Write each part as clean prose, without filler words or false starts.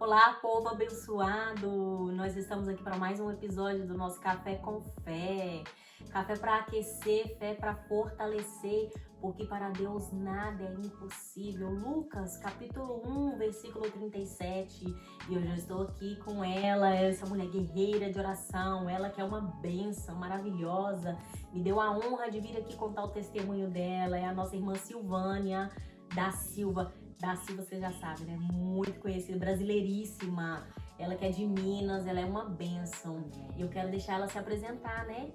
Olá, povo abençoado! Nós estamos aqui para mais um episódio do nosso Café com Fé. Café para aquecer, fé para fortalecer, porque para Deus nada é impossível. Lucas, capítulo 1, versículo 37. E hoje eu estou aqui com ela, essa mulher guerreira de oração, ela que é uma bênção maravilhosa. Me deu a honra de vir aqui contar o testemunho dela, é a nossa irmã Silvânia da Silva. Da Silva, você já sabe, né? Muito conhecida, brasileiríssima. Ela que é de Minas, ela é uma bênção. E eu quero deixar ela se apresentar, né?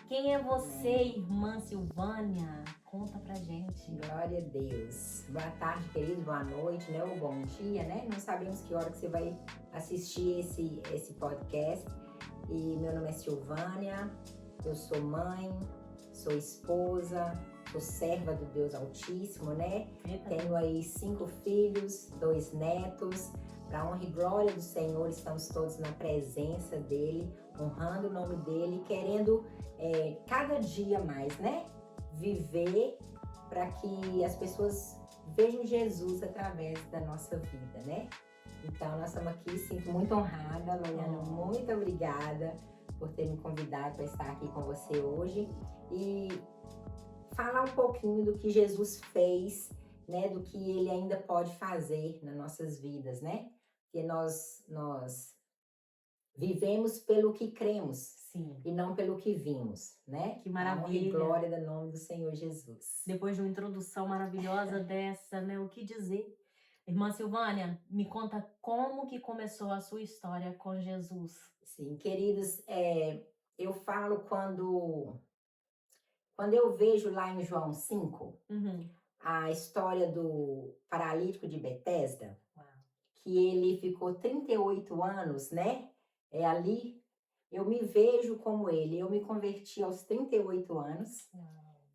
Quem é você, irmã Silvânia? Conta pra gente. Glória a Deus. Boa tarde, queridos. Boa noite, né? Ou bom dia, né? Não sabemos que hora que você vai assistir esse podcast. E meu nome é Silvânia, eu sou mãe, sou esposa, sou serva do Deus Altíssimo, né? Tenho aí 5 filhos, 2 netos. Para honra e glória do Senhor, estamos todos na presença dEle, honrando o nome dEle, querendo cada dia mais, né? Viver para que as pessoas vejam Jesus através da nossa vida, né? Então, nós estamos aqui, sinto muito honrada, Loiana, muito obrigada por ter me convidado para estar aqui com você hoje e falar um pouquinho do que Jesus fez, né, do que Ele ainda pode fazer nas nossas vidas, né? Porque nós vivemos pelo que cremos. Sim. E não pelo que vimos, né? Que maravilha. A honra e glória do nome do Senhor Jesus. Depois de uma introdução maravilhosa dessa, né? O que dizer? Irmã Silvânia, me conta como que começou a sua história com Jesus. Sim, queridos, eu falo quando eu vejo lá em João 5, a história do paralítico de Betesda, que ele ficou 38 anos, né? Ali, eu me vejo como ele. Eu me converti aos 38 anos,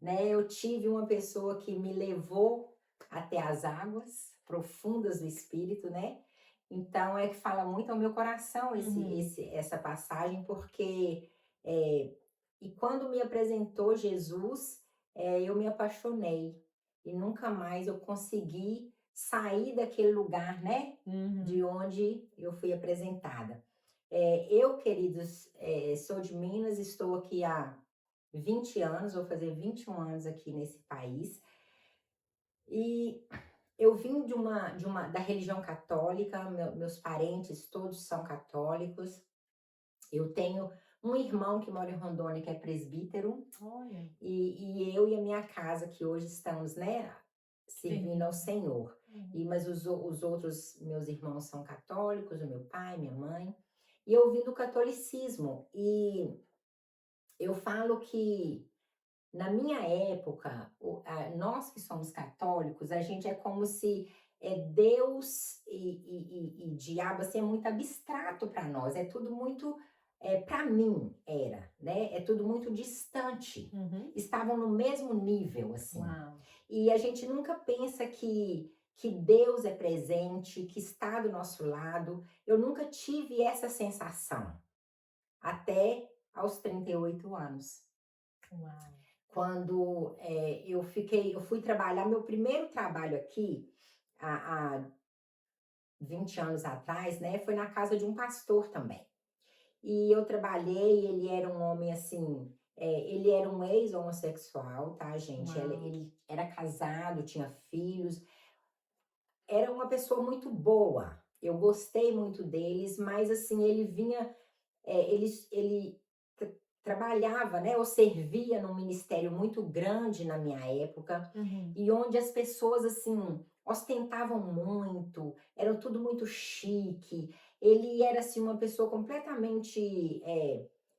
né? Eu tive uma pessoa que me levou até as águas profundas do Espírito, né? Então, é que fala muito ao meu coração essa passagem, porque e quando me apresentou Jesus, eu me apaixonei e nunca mais eu consegui sair daquele lugar, né? De onde eu fui apresentada. Eu, queridos, sou de Minas, estou aqui há 20 anos, vou fazer 21 anos aqui nesse país. E eu vim da religião católica, meus parentes todos são católicos. Eu tenho um irmão que mora em Rondônia, que é presbítero. Olha. E eu e a minha casa, que hoje estamos, né, servindo ao Senhor. Mas os outros meus irmãos são católicos, o meu pai, minha mãe. E eu vim do catolicismo. E eu falo que, na minha época, nós que somos católicos, a gente é como se Deus e diabo assim, é muito abstrato para nós, é tudo muito, para mim era, né? É tudo muito distante, estavam no mesmo nível, assim. Uau. E a gente nunca pensa que Deus é presente, que está do nosso lado. Eu nunca tive essa sensação, até aos 38 anos. Uau. Quando eu fui trabalhar, meu primeiro trabalho aqui, há 20 anos atrás, né, foi na casa de um pastor também. E eu trabalhei, ele era um homem assim, ele era um ex-homossexual, tá, gente? Ele era casado, tinha filhos, era uma pessoa muito boa. Eu gostei muito deles, mas assim, ele vinha, ele trabalhava, né, ou servia num ministério muito grande na minha época, e onde as pessoas, assim, ostentavam muito, era tudo muito chique. Ele era, assim, uma pessoa completamente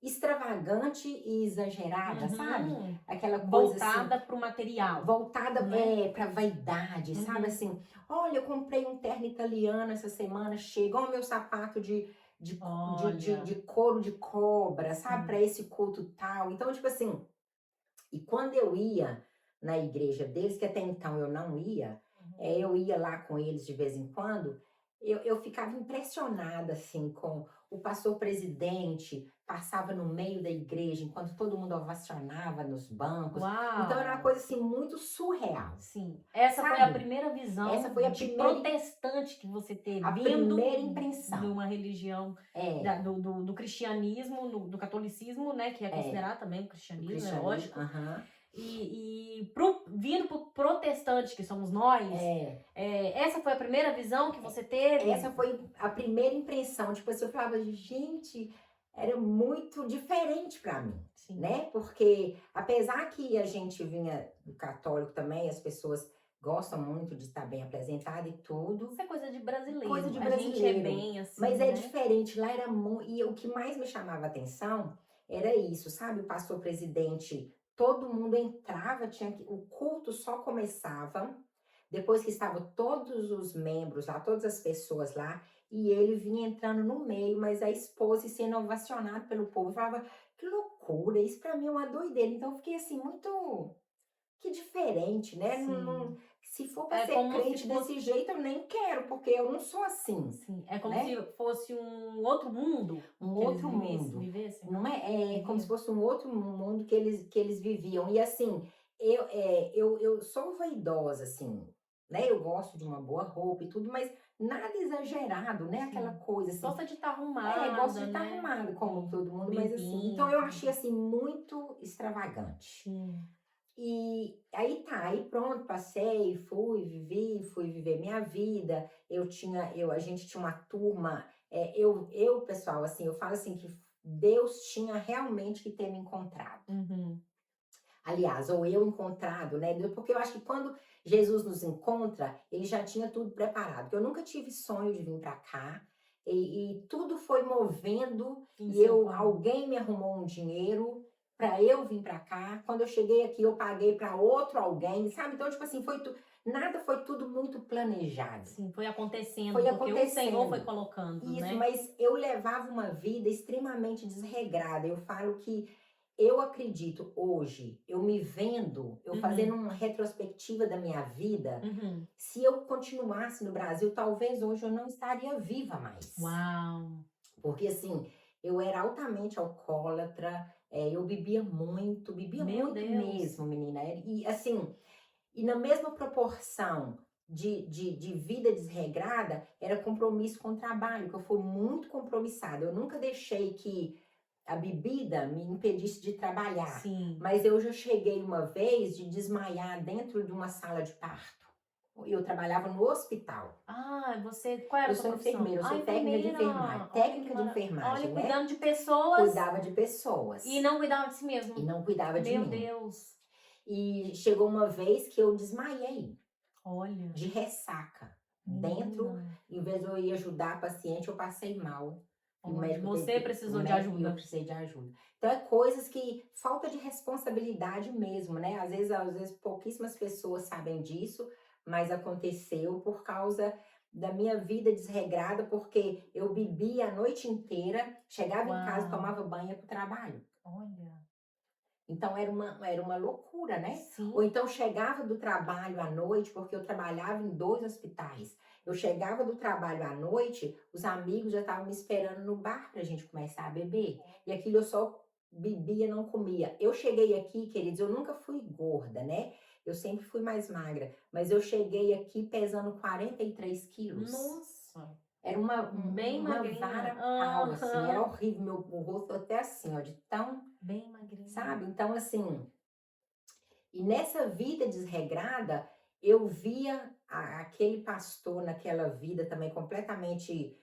extravagante e exagerada, sabe? Aquela coisa voltada assim, para o material. voltada para vaidade, sabe? Assim, olha, eu comprei um terno italiano essa semana, chegou o meu sapato de couro de cobra, sabe? Para esse culto tal. Então, tipo assim, e quando eu ia na igreja deles, que até então eu não ia, eu ia lá com eles de vez em quando, eu ficava impressionada, assim, com o pastor presidente passava no meio da igreja enquanto todo mundo ovacionava nos bancos. Então era uma Uau! coisa assim muito surreal, Sim, essa foi a sabe? primeira Essa visão foi a de primeira, protestante que você teve, a vindo primeira de impressão. uma religião É, do cristianismo, do catolicismo, né, que é é, considerado também o o cristianismo, é cristianismo, lógico, aham, vindo pro protestante, que somos nós, é. essa foi a primeira visão que você teve? Essa foi a primeira impressão, tipo assim, eu falava, gente, era muito diferente para mim, Sim. né? Porque apesar que a gente vinha do católico também, as pessoas gostam muito de estar bem apresentada e tudo, Isso é coisa de coisa brasileiro. de A gente é brasileiro, bem assim, mas é né? diferente, lá era muito, e o que mais me chamava atenção era isso, sabe? O pastor presidente, todo mundo entrava, o culto só começava depois que estavam todos os membros lá, todas as pessoas lá, e ele vinha entrando no meio, mas a esposa sendo ovacionada pelo povo, eu falava, que loucura, isso pra mim é uma doideira. Então eu fiquei assim, muito, que diferente, né? Sim. Se for pra É ser como se crente fosse, desse jeito, eu nem quero, porque eu não sou assim, sim, é como se né? fosse um outro mundo Um que eles outro mundo. vivessem. Não é, é como se Viviam. fosse um outro mundo que eles viviam. E assim, eu sou vaidosa, assim, né? Eu gosto de uma boa roupa e tudo, mas nada exagerado, né? Aquela Sim. coisa assim. Gosta de estar Gosto de arrumada, estar né? arrumada como Sim. todo mundo, mas assim, então Limpinha, eu tudo achei bem. assim muito extravagante. Sim. E aí tá, aí pronto, passei, fui viver minha vida. A gente tinha uma turma, pessoal, assim, eu falo assim que Deus tinha realmente que ter me encontrado. Uhum. Aliás, ou eu encontrado, né? Porque eu acho que quando Jesus nos encontra, ele já tinha tudo preparado. Porque eu nunca tive sonho de vir para cá. E tudo foi movendo Em e seu favor. alguém me arrumou um dinheiro para eu vir para cá. Quando eu cheguei aqui, eu paguei para outro alguém, sabe? Então, tipo assim, nada foi tudo muito planejado. Sim, foi acontecendo, Foi porque o Senhor foi acontecendo. colocando, Isso, né? mas eu levava uma vida extremamente desregrada. Eu falo que eu acredito hoje, eu me vendo, eu fazendo Uhum. uma retrospectiva da minha vida, Uhum. se eu continuasse no Brasil, talvez hoje eu não estaria viva mais. Uau! Porque assim, eu era altamente alcoólatra, eu bebia Meu muito Deus! mesmo, menina. E assim, e na mesma proporção de vida desregrada, era compromisso com o trabalho, que eu fui muito compromissada. Eu nunca deixei que a bebida me impedisse de trabalhar. Sim. Mas eu já cheguei uma vez de desmaiar dentro de uma sala de parto. Eu trabalhava no hospital. Ah, você, qual era Eu a sua sou profissão? enfermeira, eu Ah, sou técnica de enfermeira! enfermagem. Olha que Técnica de maravilha! Olha, enfermagem, né? cuidando de pessoas Cuidava de e pessoas não cuidava de si e mesmo. não cuidava de Meu mim. Deus! E chegou uma vez que eu desmaiei Olha, de ressaca. menina. Dentro, em vez de eu ir ajudar a paciente, eu passei mal. E o Olha, médico você teve, o precisou de médico e eu ajuda. precisei de ajuda. Então é coisas que falta de responsabilidade mesmo, né? Às vezes pouquíssimas pessoas sabem disso, mas aconteceu por causa da minha vida desregrada, porque eu bebia a noite inteira, chegava em casa, Uau! tomava banho e ia pro trabalho. Olha. Então era uma loucura, né? Ou Sim. então chegava do trabalho à noite, porque eu trabalhava em 2 hospitais. Eu chegava do trabalho à noite, os amigos já estavam me esperando no bar pra gente começar a beber. E aquilo eu só bebia, não comia. Eu cheguei aqui, queridos, eu nunca fui gorda, né? Eu sempre fui mais magra. Mas eu cheguei aqui pesando 43 quilos. Nossa! Era Bem uma magrinha. vara pau, assim. Era Aham. horrível. O rosto até assim, ó, de tão, Bem magrinha. sabe? Então, assim, e nessa vida desregrada, eu via aquele pastor naquela vida também completamente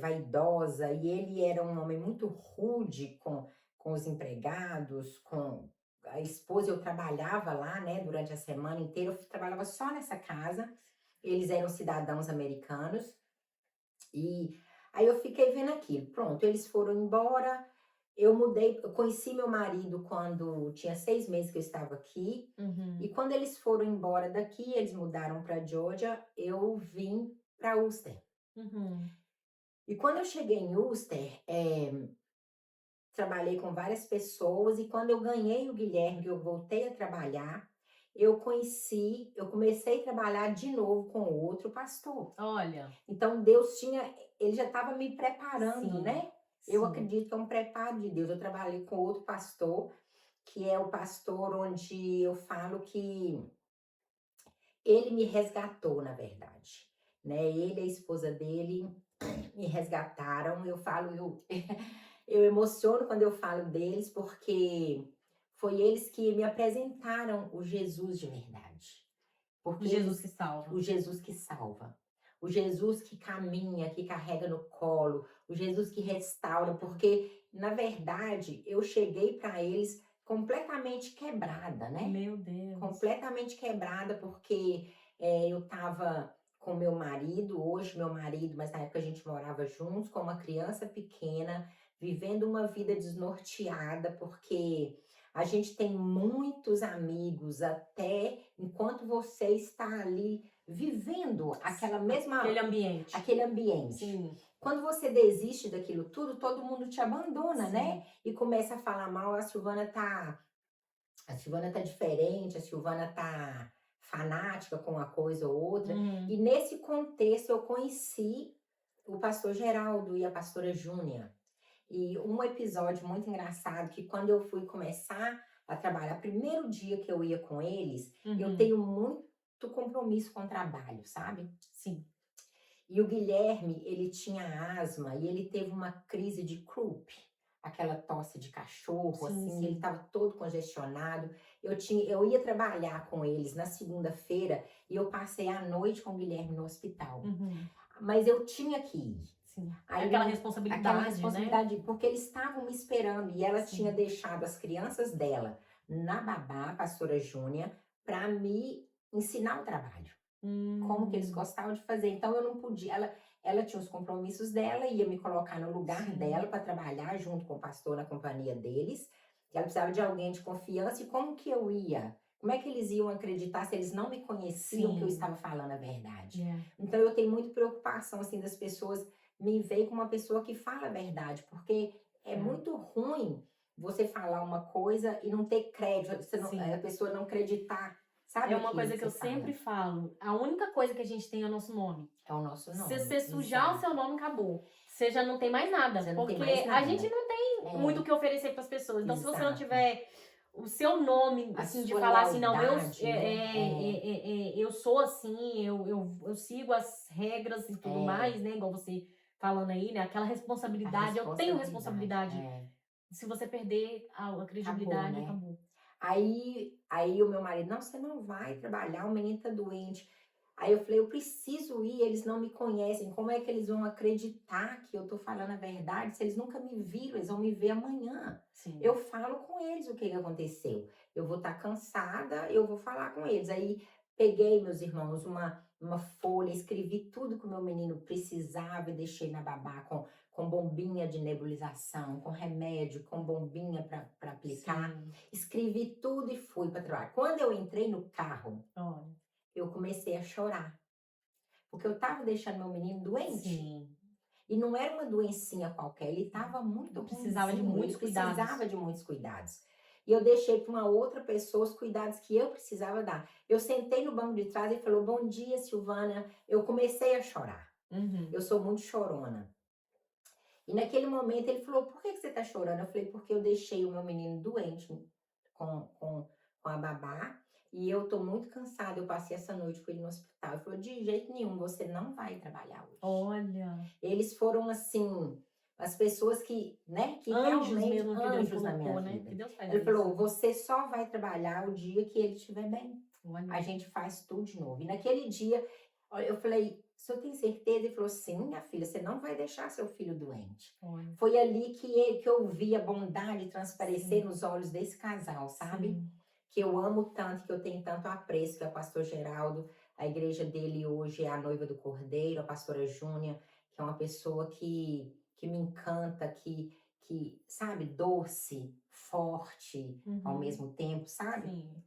vaidosa, e ele era um homem muito rude com os empregados, com a esposa. Eu trabalhava lá, né, durante a semana inteira, eu trabalhava só nessa casa. Eles eram cidadãos americanos, e aí eu fiquei vendo aquilo. Pronto, eles foram embora. Eu conheci meu marido quando tinha 6 meses que eu estava aqui. E Uhum. quando eles foram embora daqui, eles mudaram para Georgia, eu vim para Ulster. Uhum. E quando eu cheguei em Ulster, trabalhei com várias pessoas, e quando eu ganhei o Guilherme, que eu voltei a trabalhar, eu comecei a trabalhar de novo com outro pastor. Olha, Então ele já estava me preparando, sim. né? Eu acredito que é um preparo de Deus. Eu trabalhei com outro pastor, que é o pastor onde eu falo que ele me resgatou, na verdade, né? Ele e a esposa dele me resgataram. Eu emociono quando eu falo deles, porque foi eles que me apresentaram o Jesus de verdade. Porque O Jesus que salva. O Jesus que salva. O Jesus que caminha, que carrega no colo, o Jesus que restaura, porque, na verdade, eu cheguei para eles completamente quebrada, né? Meu Deus. Completamente quebrada, porque eu estava com meu marido, hoje meu marido, mas na época a gente morava juntos, com uma criança pequena, vivendo uma vida desnorteada, porque a gente tem muitos amigos, até enquanto você está ali vivendo aquele ambiente. Sim. Quando você desiste daquilo tudo, todo mundo te abandona, Sim. né? E começa a falar mal, a Silvana tá diferente, a Silvana tá fanática com uma coisa ou outra. E nesse contexto eu conheci o pastor Geraldo e a pastora Júnia. E um episódio muito engraçado, que quando eu fui começar a trabalhar, primeiro dia que eu ia com eles, eu tenho muito compromisso com o trabalho, sabe? Sim. E o Guilherme, ele tinha asma e ele teve uma crise de croup, aquela tosse de cachorro, assim, ele estava todo congestionado. Eu ia trabalhar com eles na segunda-feira e eu passei a noite com o Guilherme no hospital. Mas eu tinha que ir. Sim. Aí, aquela responsabilidade, né? Porque eles estavam me esperando e ela tinha deixado as crianças dela na babá, a pastora Júnia, para me ensinar o trabalho. Como que eles gostavam de fazer. Então eu não podia, ela tinha os compromissos dela, ia me colocar no lugar dela para trabalhar junto com o pastor na companhia deles. Ela precisava de alguém de confiança. E como que eu ia? Como é que eles iam acreditar se eles não me conheciam que eu estava falando a verdade? Então eu tenho muita preocupação assim das pessoas me verem como uma pessoa que fala a verdade, porque é muito ruim você falar uma coisa e não ter crédito, a pessoa não acreditar. Sabe, é uma coisa que eu sempre falo. A única coisa que a gente tem é o nosso nome. É o nosso nome. Se você sujar o seu nome, acabou. Você já não tem mais nada. Porque a gente não tem muito o que oferecer para as pessoas. Então, se você não tiver o seu nome, assim, de falar assim, não, eu sou assim, eu sigo as regras e tudo mais, né? Igual você falando aí, né? Aquela responsabilidade, eu tenho responsabilidade. Se você perder a credibilidade, acabou. Aí o meu marido, não, você não vai trabalhar, o menino tá doente. Aí eu falei, eu preciso ir, eles não me conhecem, como é que eles vão acreditar que eu tô falando a verdade se eles nunca me viram, eles vão me ver amanhã. Sim. Eu falo com eles o que aconteceu. Eu vou estar cansada, eu vou falar com eles. Aí peguei, meus irmãos, uma folha, escrevi tudo que o meu menino precisava e deixei na babá com bombinha de nebulização, com remédio, com bombinha para aplicar. Sim. Escrevi tudo e fui para trabalhar. Quando eu entrei no carro, eu comecei a chorar. Porque eu estava deixando meu menino doente. Sim. E não era uma doencinha qualquer, ele estava muito precisava de muitos cuidados. Precisava de muitos cuidados. E eu deixei para uma outra pessoa os cuidados que eu precisava dar. Eu sentei no banco de trás e falou, bom dia, Silvana. Eu comecei a chorar. Eu sou muito chorona. E naquele momento ele falou, por que você está chorando? Eu falei, porque eu deixei o meu menino doente com a babá. E eu tô muito cansada, eu passei essa noite com ele no hospital. Ele falou, de jeito nenhum, você não vai trabalhar hoje. Olha. Eles foram, assim, as pessoas que, né, que anjos realmente, mesmo que Deus colocou, na minha né? vida. Que Deus faz ele isso. falou, você só vai trabalhar o dia que ele estiver bem. Olha. A gente faz tudo de novo. E naquele dia, eu falei, o senhor tem certeza? Ele falou, sim, minha filha, você não vai deixar seu filho doente. Olha. Foi ali que eu vi a bondade transparecer nos olhos desse casal, sabe? Sim. Que eu amo tanto, que eu tenho tanto apreço, que é o pastor Geraldo, a igreja dele hoje é a Noiva do Cordeiro, a pastora Júnia, que é uma pessoa que me encanta, que sabe, doce, forte, ao mesmo tempo, sabe? Sim.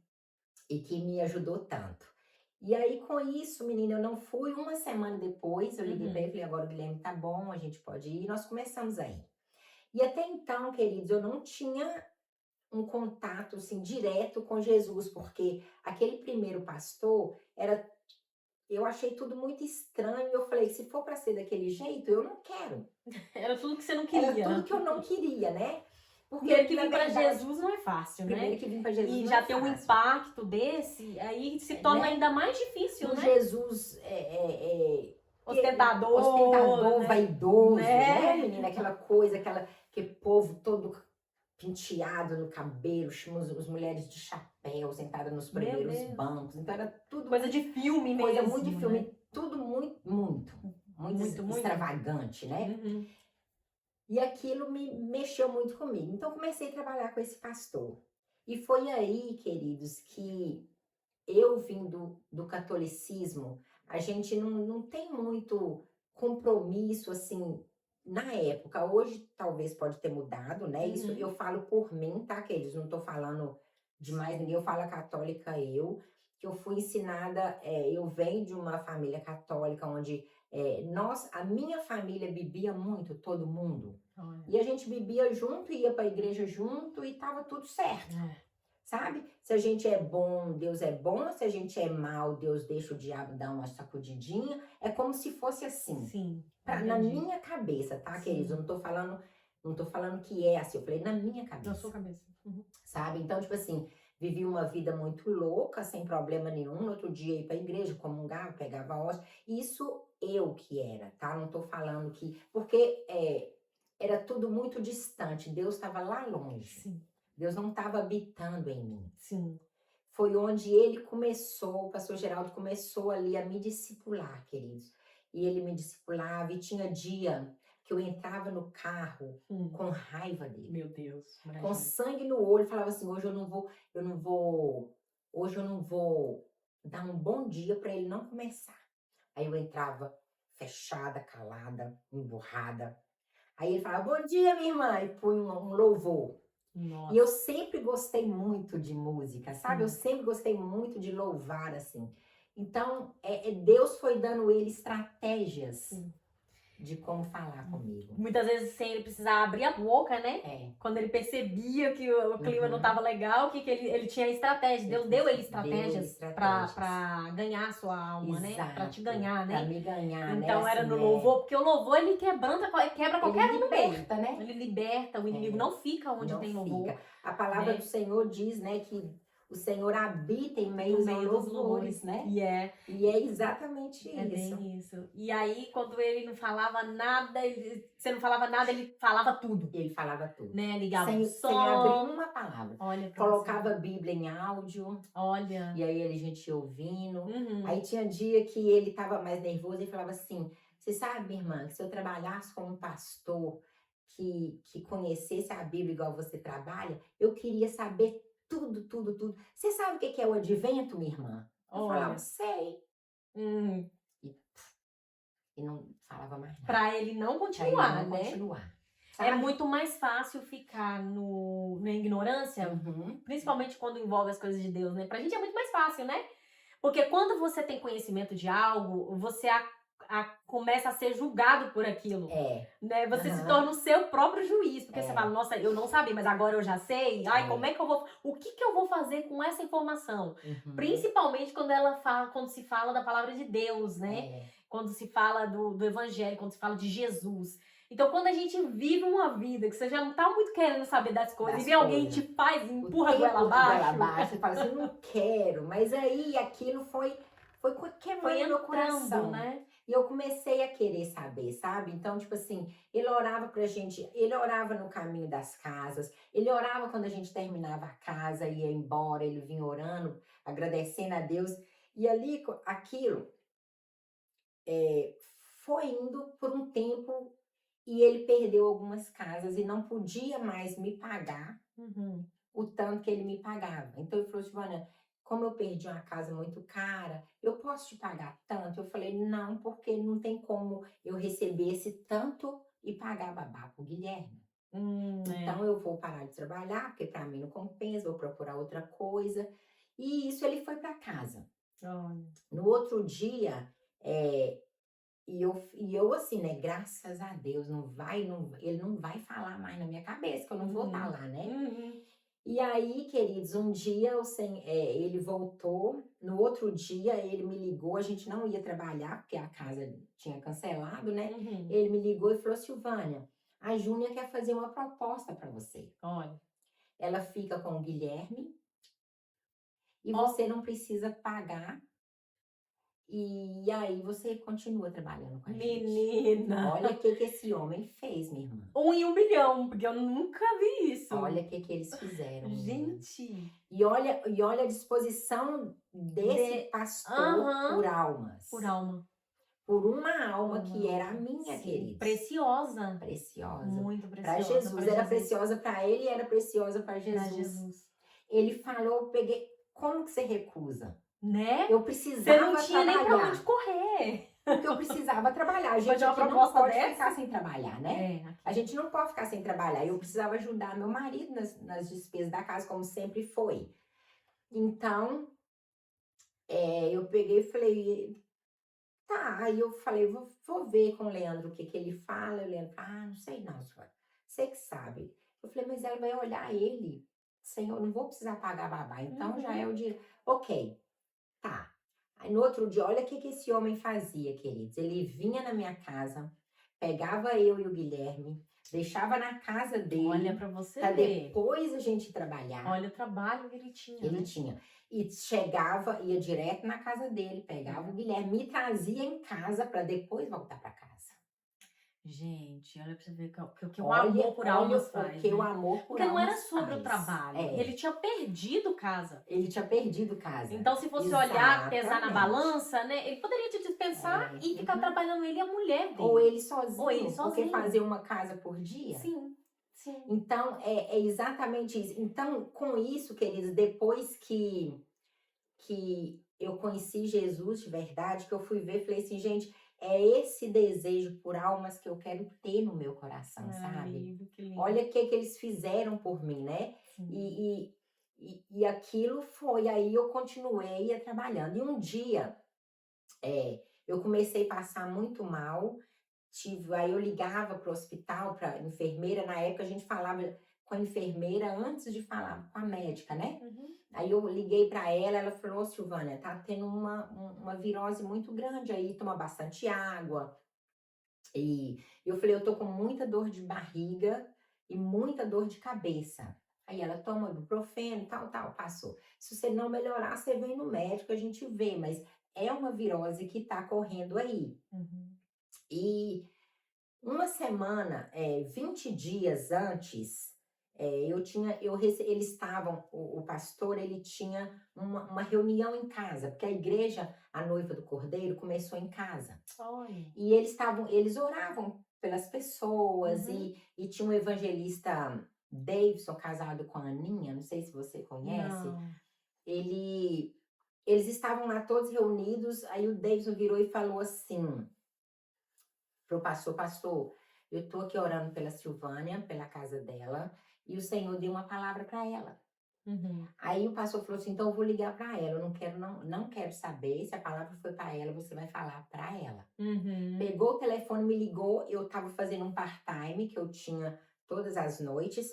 E que me ajudou tanto. E aí, com isso, menina, eu não fui. Uma semana depois, eu liguei para ele e falei, agora o Guilherme tá bom, a gente pode ir. E nós começamos aí. E até então, queridos, eu não tinha um contato, assim, direto com Jesus, porque aquele primeiro pastor era eu achei tudo muito estranho. Eu falei, se for para ser daquele jeito, eu não quero. Era tudo que você não queria. Era tudo que eu não queria, né? Porque primeiro que vir para Jesus não é fácil, né? Primeiro que vir para Jesus e não já é ter um fácil. impacto desse, aí se torna, né, ainda mais difícil, um né? Jesus ostentador, né? Vaidoso, né, menina? Aquela coisa, aquele povo todo penteado no cabelo, as mulheres de chapéu, sentadas nos primeiros bancos. Então era tudo coisa de filme mesmo. Coisa muito de filme, né? Tudo muito extravagante, né? Uhum. E aquilo me mexeu muito comigo. Então comecei a trabalhar com esse pastor. E foi aí, queridos, que eu vim do catolicismo, a gente não tem muito compromisso, assim, na época. Hoje talvez pode ter mudado, né? Isso eu falo por mim, tá, queridos? Não tô falando de mais ninguém, eu falo católica que eu fui ensinada, eu venho de uma família católica onde a minha família bebia muito, todo mundo. E a gente bebia junto, ia para a igreja junto e tava tudo certo. Sabe? Se a gente é bom, Deus é bom. Se a gente é mal, Deus deixa o diabo dar uma sacudidinha. É como se fosse assim. Sim. Na minha cabeça, tá, queridos? Eu não tô falando que é assim. Eu falei na minha cabeça. Na sua cabeça. Uhum. Sabe? Então, tipo assim, vivi uma vida muito louca, sem problema nenhum. No outro dia ia pra igreja, comungava, pegava hóstia. Isso eu que era, tá? Não tô falando que... Porque era tudo muito distante. Deus estava lá longe. Sim. Deus não estava habitando em mim. Sim. Foi onde ele começou, o pastor Geraldo começou ali a me discipular, queridos. E ele me discipulava e tinha dia que eu entrava no carro com raiva dele. Meu Deus. Com sangue no olho, falava assim, hoje eu não vou dar um bom dia para ele não começar. Aí eu entrava fechada, calada, emburrada. Aí ele falava, bom dia, minha irmã, e põe um louvor. Nossa. E eu sempre gostei muito de música, sabe? Eu sempre gostei muito de louvar, assim. Então, Deus foi dando ele estratégias de como falar comigo. Muitas vezes sem ele precisar abrir a boca, né? Quando ele percebia que o clima não estava legal, que ele tinha estratégia. Deus deu ele estratégias para ganhar a sua alma, né? Para te ganhar, né? Para me ganhar, então, né? era no louvor, porque o louvor, ele quebra qualquer um no meio. Liberta, né? Ele liberta, o inimigo não fica onde tem louvor. A palavra do Senhor diz, né, que o Senhor habita em meio dos louvores, né? E é exatamente isso. É bem isso. E aí, quando ele não falava nada, você não falava nada, ele falava tudo. Ele falava tudo. Né? Ligava sem abrir uma palavra. Olha, colocava a Bíblia em áudio. Olha. E aí a gente ia ouvindo. Aí tinha dia que ele estava mais nervoso e falava assim, você sabe, minha irmã, que se eu trabalhasse com um pastor que conhecesse a Bíblia igual você trabalha, eu queria saber tudo. Você sabe o que é o advento, minha irmã? Eu falava, sei. E não falava mais nada. Pra ele não continuar, né? Sabe? É muito mais fácil ficar na ignorância, principalmente quando envolve as coisas de Deus, né? Pra gente é muito mais fácil, né? Porque quando você tem conhecimento de algo, você começa a ser julgado por aquilo. Né? Você se torna o seu próprio juiz. Porque você fala, nossa, eu não sabia, mas agora eu já sei. Ai, como é que eu vou... O que eu vou fazer com essa informação? Principalmente quando se fala da palavra de Deus, né? Quando se fala do evangelho, quando se fala de Jesus. Então, quando a gente vive uma vida que você já não tá muito querendo saber das coisas, e vem alguém te faz, empurra a goela abaixo. Você fala assim, não quero. Mas aí aquilo foi quebrando meu coração, né? E eu comecei a querer saber, sabe? Então, tipo assim, ele orava pra gente, ele orava no caminho das casas, ele orava quando a gente terminava a casa, ia embora, ele vinha orando, agradecendo a Deus. E ali, aquilo foi indo por um tempo e ele perdeu algumas casas e não podia mais me pagar o tanto que ele me pagava. Então ele falou, Giovana, como eu perdi uma casa muito cara, eu posso te pagar tanto? Eu falei, não, porque não tem como eu receber esse tanto e pagar babá pro Guilherme. Então eu vou parar de trabalhar, porque para mim não compensa, vou procurar outra coisa. E isso ele foi para casa. No outro dia, e eu assim, né, graças a Deus, ele não vai falar mais na minha cabeça, que eu não vou estar lá, né? E aí, queridos, um dia ele voltou No outro dia, ele me ligou, a gente não ia trabalhar, porque a casa tinha cancelado, né? Uhum. Ele me ligou e falou, Silvânia, a Júnia quer fazer uma proposta para você. Olha. Ela fica com o Guilherme e você não precisa pagar. E aí você continua trabalhando com a gente. Menina! Olha o que esse homem fez, minha irmã. 1 em 1 bilhão, porque eu nunca vi isso. Olha o que eles fizeram, menina. Gente! E olha a disposição desse pastor por almas. Por alma. Por uma alma que era a minha, Sim, querida. preciosa. Preciosa. Muito preciosa. Para Jesus. Era preciosa para ele e era preciosa para Jesus. Ele falou, eu peguei, como que você recusa? Né? Eu precisava Você não tinha trabalhar. nem pra onde correr. Porque eu precisava trabalhar. A gente uma aqui não pode ficar sem trabalhar, né? A gente não pode ficar sem trabalhar. Eu precisava ajudar meu marido nas despesas da casa, como sempre foi. Então, eu peguei e falei, tá. Aí eu falei, vou ver com o Leandro o que ele fala. O Leandro, não sei não, senhora. Você que sabe. Eu falei, mas ela vai olhar ele. Senhor, não vou precisar pagar babá. Então, já é o dinheiro. Ok, tá. Aí no outro dia, olha o que esse homem fazia, queridos. Ele vinha na minha casa, pegava eu e o Guilherme, deixava na casa dele. Olha pra você pra ver. Depois a gente trabalhar. Olha o trabalho que ele tinha, Ele tinha. E chegava, ia direto na casa dele, pegava o Guilherme, me trazia em casa para depois voltar para casa. Gente, olha pra você ver o que o amor por almas faz, porque o amor por porque almas não era sobre faz. o trabalho. Ele tinha perdido casa. Ele tinha perdido casa. Então, se fosse olhar, pesar na balança, né? Ele poderia te dispensar e ficar trabalhando ele e a mulher dele. Ou ele sozinho. Porque fazer uma casa por dia. Sim. Então, é exatamente isso. Então, com isso, queridos, depois que eu conheci Jesus de verdade, que eu fui ver, falei assim, gente, é esse desejo por almas que eu quero ter no meu coração, sabe? Lindo, que lindo. Olha o que eles fizeram por mim, né? E aquilo foi, aí eu continuei trabalhando. E um dia, eu comecei a passar muito mal, aí eu ligava para o hospital, para enfermeira, na época a gente falava com a enfermeira antes de falar com a médica, né? Aí eu liguei para ela falou, Silvânia, tá tendo uma virose muito grande aí, toma bastante água. E eu falei, eu tô com muita dor de barriga e muita dor de cabeça. Aí ela toma ibuprofeno, tal, passou. Se você não melhorar, você vem no médico, a gente vê, mas é uma virose que tá correndo aí. E uma semana, 20 dias antes, eles estavam, o pastor, ele tinha uma reunião em casa, porque a igreja, a noiva do Cordeiro, começou em casa. Olha. E eles oravam pelas pessoas, e tinha um evangelista, Davidson, casado com a Aninha, não sei se você conhece. Não. Eles estavam lá todos reunidos, aí o Davidson virou e falou assim pro pastor, eu tô aqui orando pela Silvânia, pela casa dela, e o Senhor deu uma palavra para ela. Aí o pastor falou assim, então eu vou ligar para ela, eu não quero saber se a palavra foi para ela, você vai falar para ela. Pegou o telefone, me ligou, eu tava fazendo um part-time que eu tinha todas as noites,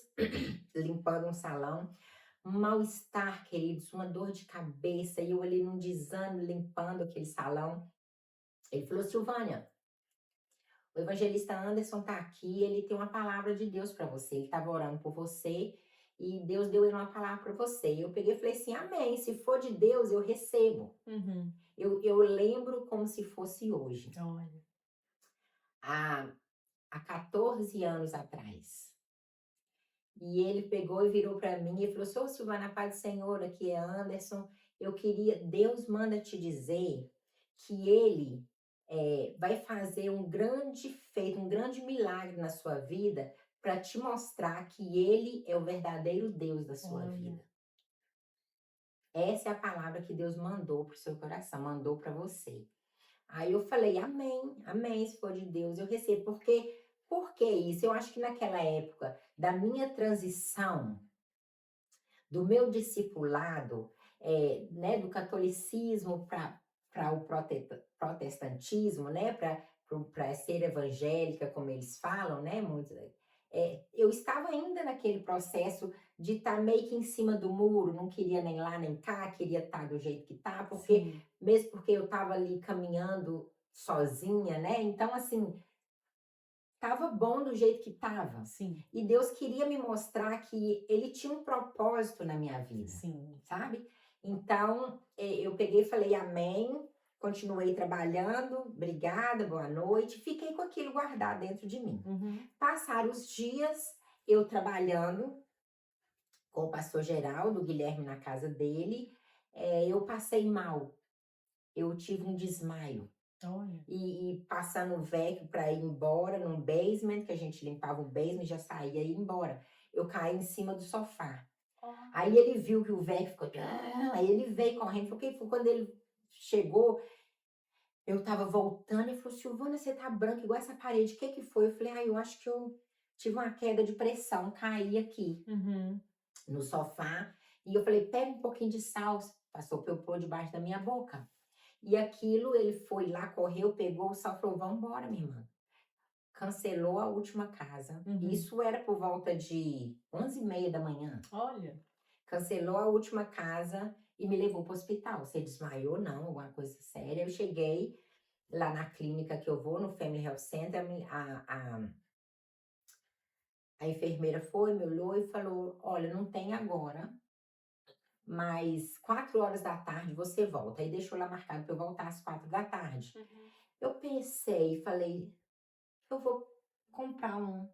limpando um salão, um mal-estar, queridos, uma dor de cabeça, e eu ali num desânimo, limpando aquele salão. Ele falou, Silvânia, o evangelista Anderson tá aqui, ele tem uma palavra de Deus para você. Ele estava orando por você e Deus deu ele uma palavra para você. Eu peguei e falei assim, amém, se for de Deus, eu recebo. Eu lembro como se fosse hoje. Olha. Há 14 anos atrás. E ele pegou e virou para mim e falou, sou Silvana, paz do Senhor, aqui é Anderson. Deus manda te dizer que ele vai fazer um grande feito, um grande milagre na sua vida para te mostrar que ele é o verdadeiro Deus da sua vida. Essa é a palavra que Deus mandou para o seu coração, mandou para você. Aí eu falei, amém, se for de Deus, eu recebo. Por que isso? Eu acho que naquela época da minha transição, do meu discipulado, né, do catolicismo para o protestantismo, né, para ser evangélica, como eles falam, né, eu estava ainda naquele processo de estar meio que em cima do muro, não queria nem lá nem cá, queria estar do jeito que tá, porque Sim. mesmo porque eu estava ali caminhando sozinha, né? Então, assim, tava bom do jeito que tava. Sim. E Deus queria me mostrar que ele tinha um propósito na minha vida, Sim. sabe? Então, eu peguei e falei amém, continuei trabalhando, obrigada, boa noite, fiquei com aquilo guardado dentro de mim. Uhum. Passaram os dias, eu trabalhando com o pastor Geraldo, o Guilherme na casa dele, eu passei mal, eu tive um desmaio. Olha. E passando o vacuum para ir embora num basement, que a gente limpava o basement, já saía e ia embora. Eu caí em cima do sofá. Oh. Aí ele viu que o vacuum ficou... Aí ele veio correndo. Porque quando ele chegou, eu tava voltando e falou, Silvana, você tá branca igual essa parede. O que que foi? Eu falei, eu acho que eu tive uma queda de pressão, caí aqui no sofá. E eu falei, pega um pouquinho de sal. Passou pra eu pôr debaixo da minha boca. E aquilo, ele foi lá, correu, pegou o sal, falou, vamos embora, minha irmã. Cancelou a última casa. Isso era por volta de 11h30 da manhã. Olha. Cancelou a última casa e me levou para o hospital. Você desmaiou? Não, alguma coisa séria. Eu cheguei lá na clínica que eu vou, no Family Health Center, a enfermeira foi, me olhou e falou, olha, não tem agora, mas 4 horas da tarde você volta. Aí deixou lá marcado para eu voltar às 4 da tarde. Eu pensei e falei, eu vou comprar um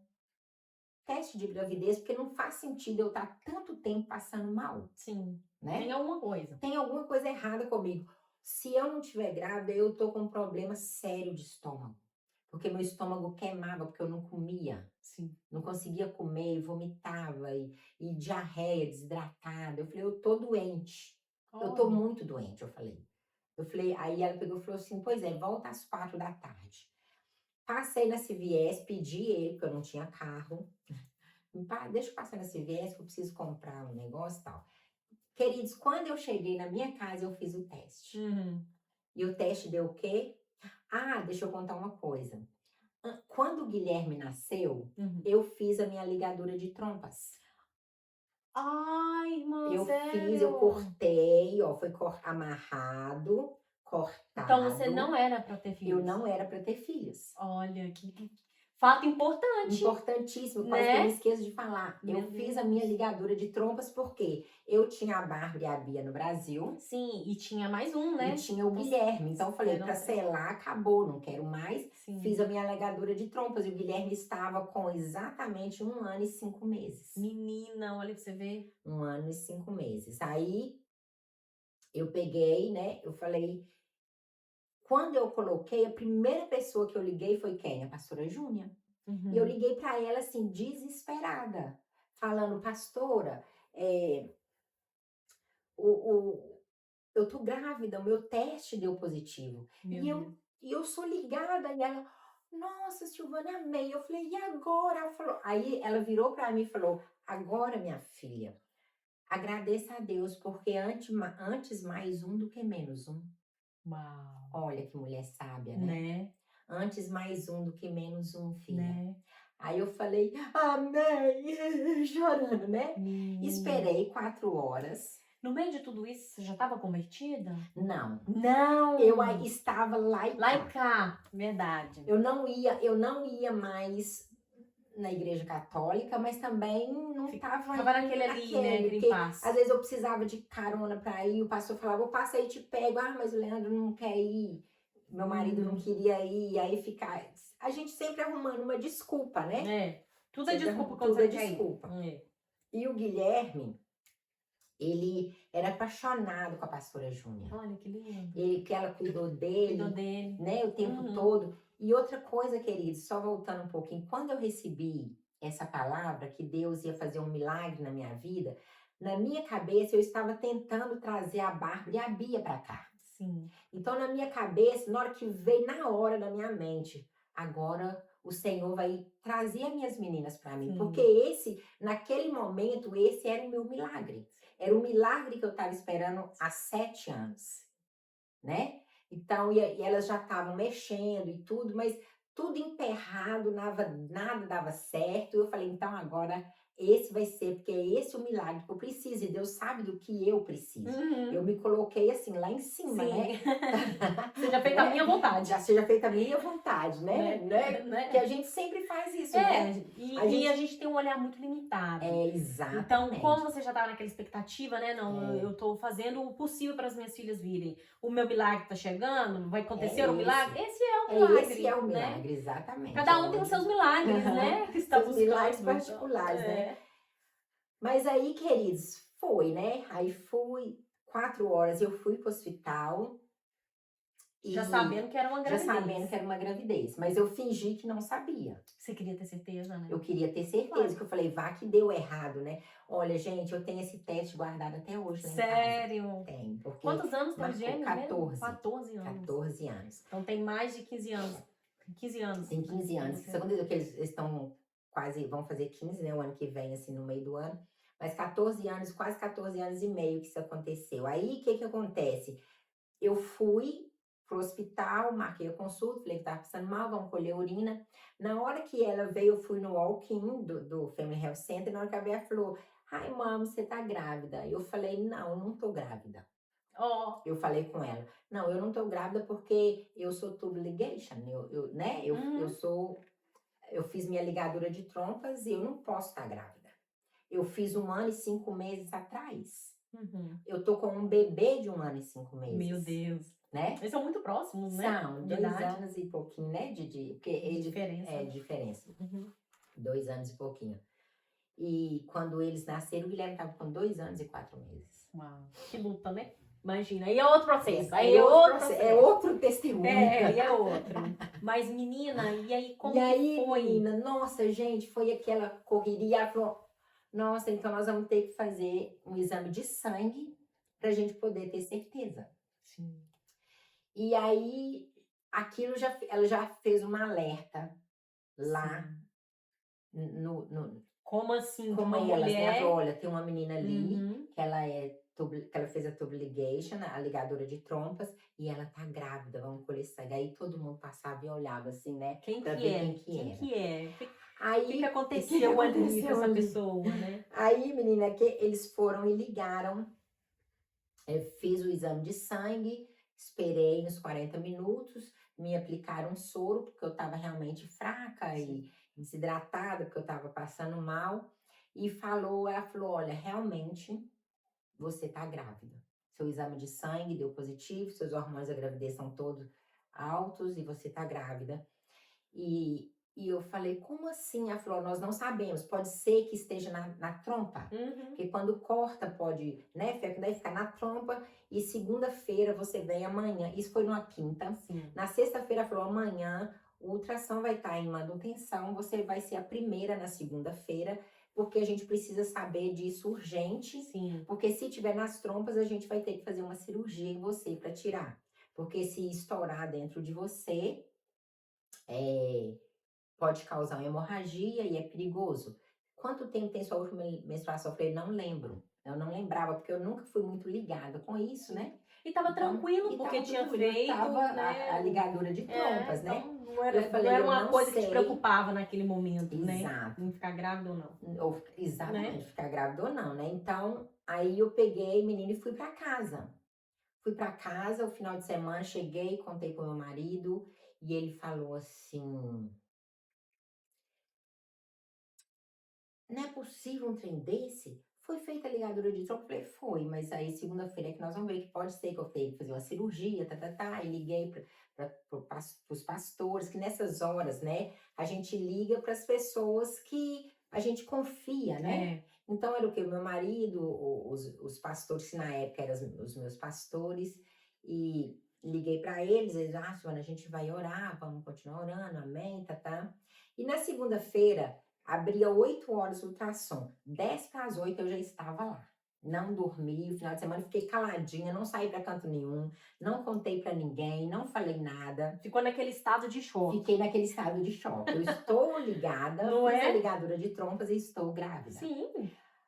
teste de gravidez, porque não faz sentido eu estar tanto tempo passando mal. Sim. Né? Tem alguma coisa. Tem alguma coisa errada comigo. Se eu não estiver grávida, eu tô com um problema sério de estômago. Porque meu estômago queimava, porque eu não comia. Sim. Não conseguia comer, e vomitava, e diarreia, desidratada. Eu falei, eu tô doente. Eu tô muito doente, eu falei. Aí ela pegou e falou assim, pois é, volta às 4 da tarde. Passei na CVS, pedi ele, porque eu não tinha carro. Deixa eu passar na CVS, que eu preciso comprar um negócio e tal. Queridos, quando eu cheguei na minha casa, eu fiz o teste. E o teste deu o quê? Deixa eu contar uma coisa. Quando o Guilherme nasceu, eu fiz a minha ligadura de trompas. Ai, irmã, Eu sério? eu cortei, ó, foi amarrado, cortado. Então você não era para ter filhos? Eu não era para ter filhos. Olha, que fato importante. Importantíssimo, né? quase que eu me esqueço de falar. Meu eu fiz Deus. a minha ligadura de trompas porque eu tinha a Bárbara e a Bia no Brasil. Sim, e tinha mais um, né? E tinha o Guilherme. Então eu falei, para selar, acabou, não quero mais. Sim. Fiz a minha ligadura de trompas e o Guilherme estava com exatamente 1 ano e 5 meses. Menina, olha pra você ver. 1 ano e 5 meses. Aí eu peguei, né? Eu falei, quando eu coloquei, a primeira pessoa que eu liguei foi quem? A pastora Júnia. E eu liguei para ela assim, desesperada, falando, pastora, eu tô grávida, o meu teste deu positivo. E eu sou ligada, e ela, nossa, Silvana, amei. Eu falei, e agora? Ela falou, aí ela virou para mim e falou, agora, minha filha, agradeça a Deus, porque antes mais um do que menos um. Uau. Olha que mulher sábia, né? Antes mais um do que menos um, filha. Né? Aí eu falei, amém, chorando, né? Esperei 4 horas. No meio de tudo isso, você já estava convertida? Não. Não! Eu estava lá e cá. Verdade. Eu não ia mais na igreja católica, mas também não estava naquele ali, né? Porque às vezes eu precisava de carona para ir, o pastor falava, eu passo aí e te pego. Mas o Leandro não quer ir, meu marido não queria ir, aí ficar... A gente sempre arrumando uma desculpa, né? Tudo é desculpa quando tudo você é quer desculpa. ir. E o Guilherme, ele era apaixonado com a pastora Júnia. Olha, que lindo. Que ela cuidou dele. Né, o tempo todo. E outra coisa, queridos, só voltando um pouquinho, quando eu recebi essa palavra, que Deus ia fazer um milagre na minha vida, na minha cabeça eu estava tentando trazer a Bárbara e a Bia para cá. Sim. Então, na minha cabeça, na hora que veio, na hora da minha mente, agora o Senhor vai trazer as minhas meninas para mim. Porque naquele momento, esse era o meu milagre. Era o milagre que eu estava esperando há 7 anos, né? Então, e elas já estavam mexendo e tudo, mas tudo emperrado, nada dava certo. Eu falei, então agora esse vai ser, porque é esse o milagre que eu preciso, e Deus sabe do que eu preciso. Eu me coloquei assim, lá em cima, Sim. né? Seja feita a minha vontade. Já seja feita a minha vontade, né? Né? Porque a gente sempre faz isso, né? E a gente tem um olhar muito limitado. Exatamente. Então, como você já estava naquela expectativa, né? Não, eu tô fazendo o possível para as minhas filhas virem. O meu milagre tá chegando, vai acontecer o milagre. Esse é o milagre. Esse é o milagre, né? Exatamente. Cada um tem os seus milagres, né? Que está seus milagres particulares, né? Mas aí, queridos, foi, né? Aí fui, 4 horas eu fui pro hospital. Já sabendo que era uma gravidez. Já sabendo que era uma gravidez. Mas eu fingi que não sabia. Você queria ter certeza, né? Eu queria ter certeza, que eu falei, vá que deu errado, né? Olha, gente, eu tenho esse teste guardado até hoje, né? Sério? Tem, porque... Quantos anos tem os gêmeos 14. 14 anos. 14 anos. Então tem mais de 15 anos. 15 anos. Tem 15 anos. Segundo que eles estão quase, vão fazer 15, né? O ano que vem, assim, no meio do ano. Mas 14 anos, quase 14 anos e meio que isso aconteceu. Aí, o que acontece? Eu fui pro hospital, marquei a consulta, falei que tava passando mal, vamos colher urina. Na hora que ela veio, eu fui no walk-in do Family Health Center, na hora que a Bea falou, ai, mãe, você tá grávida. Eu falei, não, eu não tô grávida. Eu falei com ela, não, eu não tô grávida porque eu sou tube ligation, né? Eu fiz minha ligadura de trompas e eu não posso estar grávida. Eu fiz 1 ano e 5 meses atrás. Eu tô com um bebê de 1 ano e 5 meses. Meu Deus. Né? Eles são muito próximos, né? São, 2 anos e pouquinho, né? De diferença. Diferença. 2 anos e pouquinho. E quando eles nasceram, o Guilherme estava com 2 anos e 4 meses. Uau, que luta, né? Imagina, aí é outro processo. É outro testemunho. Aí é outro. Mas, menina, e aí como que foi? Menina, nossa, gente, foi aquela correria. Ela falou, nossa, então nós vamos ter que fazer um exame de sangue pra gente poder ter certeza. Sim. E aí, ela já fez uma alerta lá no como assim? Como uma elas, mulher... né? Olha, tem uma menina ali que ela fez a tube ligation, a ligadura de trompas, e ela tá grávida, vamos colher sangue. Aí todo mundo passava e olhava assim, né? Quem que é? O que aconteceu ali com essa pessoa, né? Aí, menina, que eles foram e ligaram, fiz o exame de sangue, esperei uns 40 minutos, me aplicaram soro, porque eu tava realmente fraca e desidratada, porque eu tava passando mal. E ela falou, olha, realmente você tá grávida. Seu exame de sangue deu positivo, seus hormônios da gravidez são todos altos e você tá grávida. E eu falei, como assim? Ela falou, nós não sabemos, pode ser que esteja na trompa. Porque quando corta pode, né, ficar na trompa. E segunda-feira você vem amanhã, isso foi numa quinta. Na sexta-feira ela falou, amanhã o ultrassom vai estar em manutenção, você vai ser a primeira na segunda-feira, porque a gente precisa saber disso urgente. Porque se tiver nas trompas, a gente vai ter que fazer uma cirurgia em você para tirar. Porque se estourar dentro de você, pode causar uma hemorragia e é perigoso. Quanto tempo tem sua última menstruação? Eu falei, não lembro. Eu não lembrava, porque eu nunca fui muito ligada com isso, né? E tava tranquilo, porque tinha feito, né? a ligadura de trompas, né? Então não era uma coisa que te preocupava naquele momento, né? Exato. Em ficar grávida ou não. Exatamente, ficar grávida ou não, né? Então, aí eu peguei, menino, e fui pra casa. Fui pra casa, o final de semana, cheguei, contei pro meu marido, e ele falou assim... Não é possível um trem desse? Foi feita a ligadura de trompa? Eu falei, foi, mas aí segunda-feira é que nós vamos ver que pode ser que eu tenha que fazer uma cirurgia, e liguei para os pastores, que nessas horas, né, a gente liga para as pessoas que a gente confia, né? Então era o que? O meu marido, os pastores, que na época eram os meus pastores, e liguei para eles, Joana, a gente vai orar, vamos continuar orando, amém, E na segunda-feira, abria 8 horas o ultrassom. 10 para as 8 eu já estava lá. Não dormi, no final de semana fiquei caladinha, não saí para canto nenhum, não contei para ninguém, não falei nada. Ficou naquele estado de choque. Fiquei naquele estado de choque. Eu estou ligada, fiz a ligadura de trompas e estou grávida.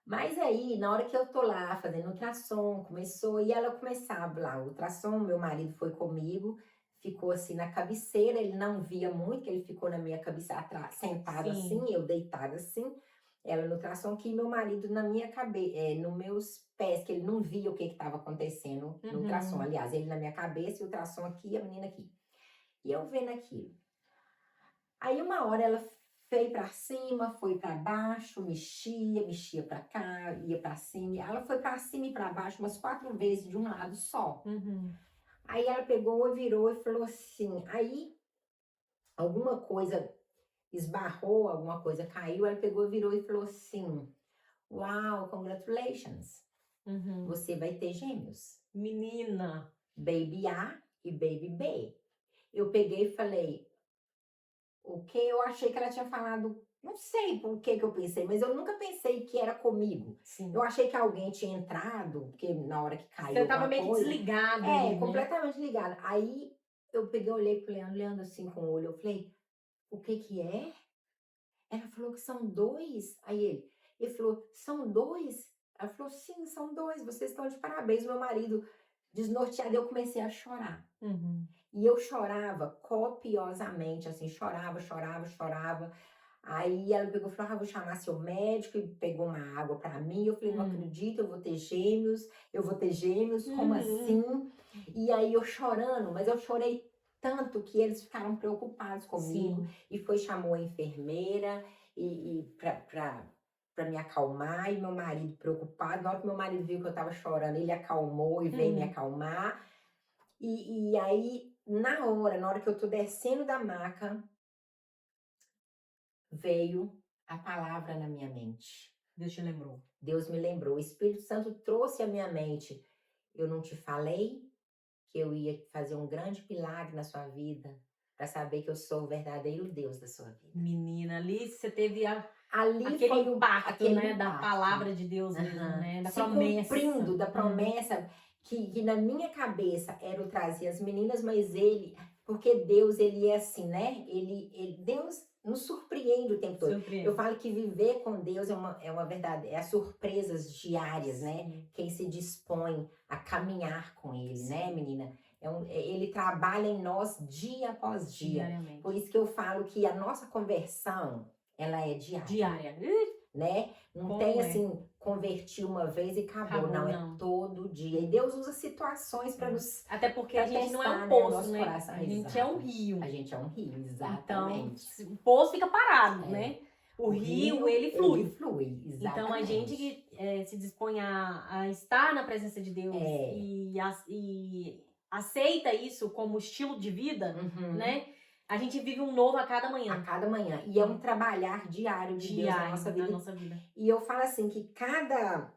Mas aí, na hora que eu tô lá fazendo ultrassom, começou, e ela começava lá, o ultrassom, meu marido foi comigo, ficou assim na cabeceira, ele não via muito, ele ficou na minha cabeceira, sentado assim, eu deitada assim, ela no ultrassom aqui, meu marido na minha cabeça, nos meus pés, que ele não via o que estava acontecendo no ultrassom. Aliás, ele na minha cabeça e o ultrassom aqui e a menina aqui. E eu vendo aquilo. Aí uma hora ela veio pra cima, foi pra baixo, mexia pra cá, ia pra cima. Ela foi pra cima e pra baixo umas 4 vezes de um lado só. Aí ela pegou e virou e falou assim, aí alguma coisa esbarrou, alguma coisa caiu, ela pegou e virou e falou assim, wow, congratulations, você vai ter gêmeos. Menina! Baby A e Baby B. Eu peguei e falei, o que? Eu achei que ela tinha falado, não sei por que eu pensei, mas eu nunca pensei que era comigo. Sim. Eu achei que alguém tinha entrado, porque na hora que caiu você tava meio que desligada. Completamente ligada. Aí eu peguei, olhei pro Leandro assim com o olho, eu falei, o que é? Ela falou que são 2. Aí ele falou, são 2? Ela falou, sim, são 2, vocês estão de parabéns. Meu marido desnorteado, eu comecei a chorar. E eu chorava copiosamente, assim, chorava. Aí ela pegou e falou, vou chamar seu médico, e pegou uma água pra mim. Eu falei, não acredito, eu vou ter gêmeos, como assim? E aí eu chorando, mas eu chorei tanto que eles ficaram preocupados comigo. Sim. E chamou a enfermeira pra me acalmar, e meu marido preocupado. Na hora que meu marido viu que eu tava chorando, ele acalmou e veio me acalmar. E aí, na hora que eu tô descendo da maca, veio a palavra na minha mente. Deus te lembrou. Deus me lembrou. O Espírito Santo trouxe à minha mente. Eu não te falei que eu ia fazer um grande milagre na sua vida para saber que eu sou o verdadeiro Deus da sua vida. Menina, ali você teve aquele impacto, né, da palavra de Deus mesmo, né, da promessa. Cumprindo da promessa que na minha cabeça era o trazer as meninas, mas porque Deus, ele é assim, né? Deus nos surpreende o tempo todo. Eu falo que viver com Deus é uma verdade, é as surpresas diárias, né? Quem se dispõe a caminhar com Ele, né, menina? Ele trabalha em nós dia após dia. Diariamente. Por isso que eu falo que a nossa conversão, ela é diária. Né? Não tem assim, convertir uma vez e acabou. Não, é todo dia. E Deus usa situações para nos... Até porque a gente não é um poço, né? Coração. A gente é um rio. A gente é um rio, exatamente. Então, o poço fica parado, né? O rio, ele flui. Exatamente. Então, a gente que se dispõe a estar na presença de Deus e aceita isso como estilo de vida, né? A gente vive um novo a cada manhã. A cada manhã. E é um trabalhar diário de Deus na nossa vida. E eu falo assim, que cada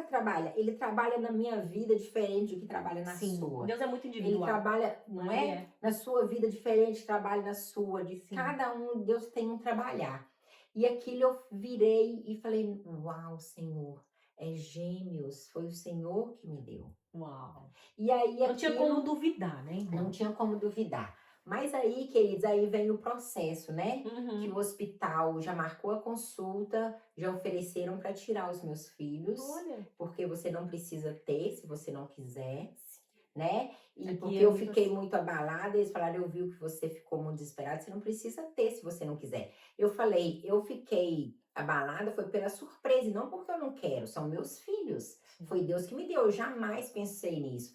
trabalho, ele trabalha na minha vida diferente do que trabalha na sua. Deus é muito individual. Ele trabalha, não é? Na sua vida diferente, trabalha na sua. Cada um, Deus tem um trabalhar. E aquilo eu virei e falei, uau, Senhor, é gêmeos, foi o Senhor que me deu. Uau. E aí não tinha como duvidar, né? Não tinha como duvidar. Mas aí, queridos, aí vem o processo, né? Que o hospital já marcou a consulta, já ofereceram para tirar os meus filhos. Olha. Porque você não precisa ter, se você não quiser, né? E porque eu fiquei muito abalada, eles falaram, eu vi que você ficou muito desesperada, você não precisa ter se você não quiser. Eu falei, eu fiquei abalada, foi pela surpresa, e não porque eu não quero, são meus filhos. Foi Deus que me deu, eu jamais pensei nisso.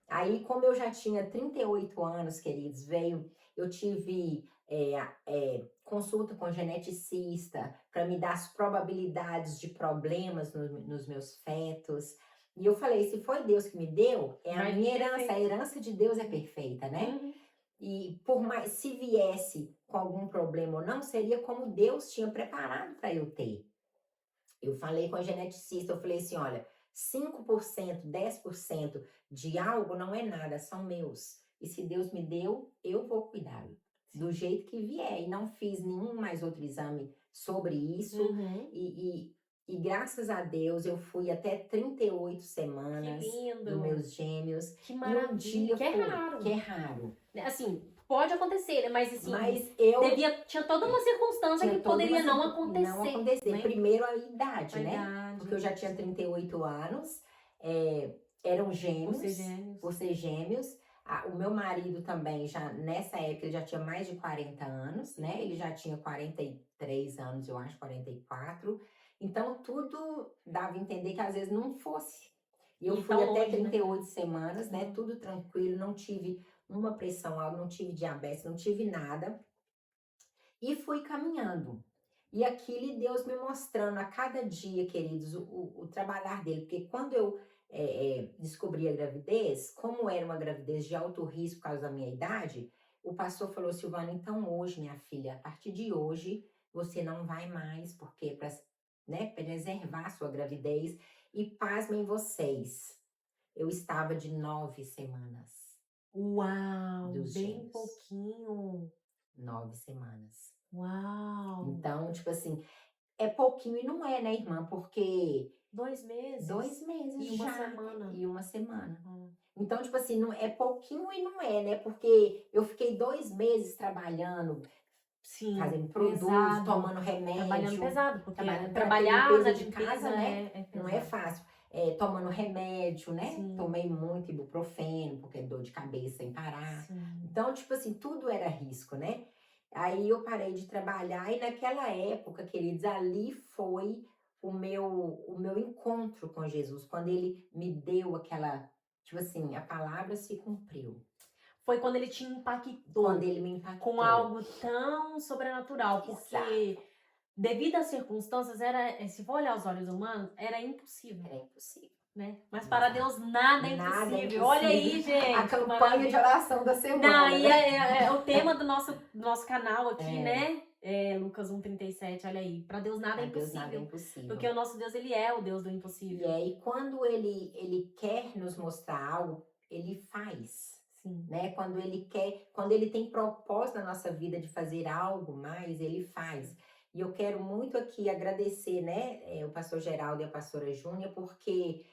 Aí, como eu já tinha 38 anos, queridos, eu tive consulta com geneticista para me dar as probabilidades de problemas nos meus fetos. E eu falei, se foi Deus que me deu, é a minha herança. A herança de Deus é perfeita, né? E por mais, se viesse com algum problema ou não, seria como Deus tinha preparado para eu ter. Eu falei com a geneticista, eu falei assim, olha, 5%, 10% de algo não é nada, são meus. E se Deus me deu, eu vou cuidar do jeito que vier. E não fiz nenhum mais outro exame sobre isso. E graças a Deus, eu fui até 38 semanas dos meus gêmeos. Que maravilha. E um dia que é raro. Assim, pode acontecer, mas assim, tinha toda uma circunstância que poderia não acontecer. Não acontecer. Né? Primeiro a idade, né? Porque eu já tinha 38 anos, eram gêmeos, por ser gêmeos. O meu marido também, já nessa época, ele já tinha mais de 40 anos, né? Ele já tinha 43 anos, eu acho, 44. Então, tudo dava a entender que às vezes não fosse. E eu fui até 38 semanas, né? Tudo tranquilo, não tive uma pressão alta, não tive diabetes, não tive nada. E fui caminhando. E aquilo Deus me mostrando a cada dia, queridos, o trabalhar dele. Porque quando eu descobri a gravidez, como era uma gravidez de alto risco por causa da minha idade, o pastor falou, Silvana, então hoje, minha filha, a partir de hoje, você não vai mais, porque para, né, preservar a sua gravidez. E pasmem vocês, eu estava de 9 semanas. Uau, bem pouquinho. 9 semanas. Uau! Então, tipo assim, é pouquinho e não é, né, irmã? Porque 2 meses. 2 meses e já. Uma semana. E uma semana. Então, tipo assim, não é pouquinho e não é, né? Porque eu fiquei 2 meses trabalhando, sim, fazendo produtos, pesado, tomando remédio. trabalhando pesado, porque trabalhar limpeza de casa, né? Não é fácil. Tomando remédio, né? Sim. Tomei muito ibuprofeno, porque é dor de cabeça sem parar. Sim. Então, tipo assim, tudo era risco, né? Aí eu parei de trabalhar e naquela época, queridos, ali foi o meu encontro com Jesus, quando ele me deu aquela, tipo assim, a palavra se cumpriu. Foi quando ele te impactou. Quando ele me impactou. Com algo tão sobrenatural, porque exato. Devido às circunstâncias, se for olhar os olhos humanos, era impossível. Era impossível. Né? Mas para Deus nada é impossível. Olha aí, gente. A campanha de oração da semana. Não, e é o tema do nosso canal aqui, né? Lucas 1:37, olha aí. Para Deus nada é impossível. Deus nada é impossível. Porque o nosso Deus, ele é o Deus do impossível. E quando ele quer nos mostrar algo, ele faz. Sim. Né? Quando ele tem propósito na nossa vida de fazer algo mais, ele faz. E eu quero muito aqui agradecer, né, o pastor Geraldo e a pastora Júnia, porque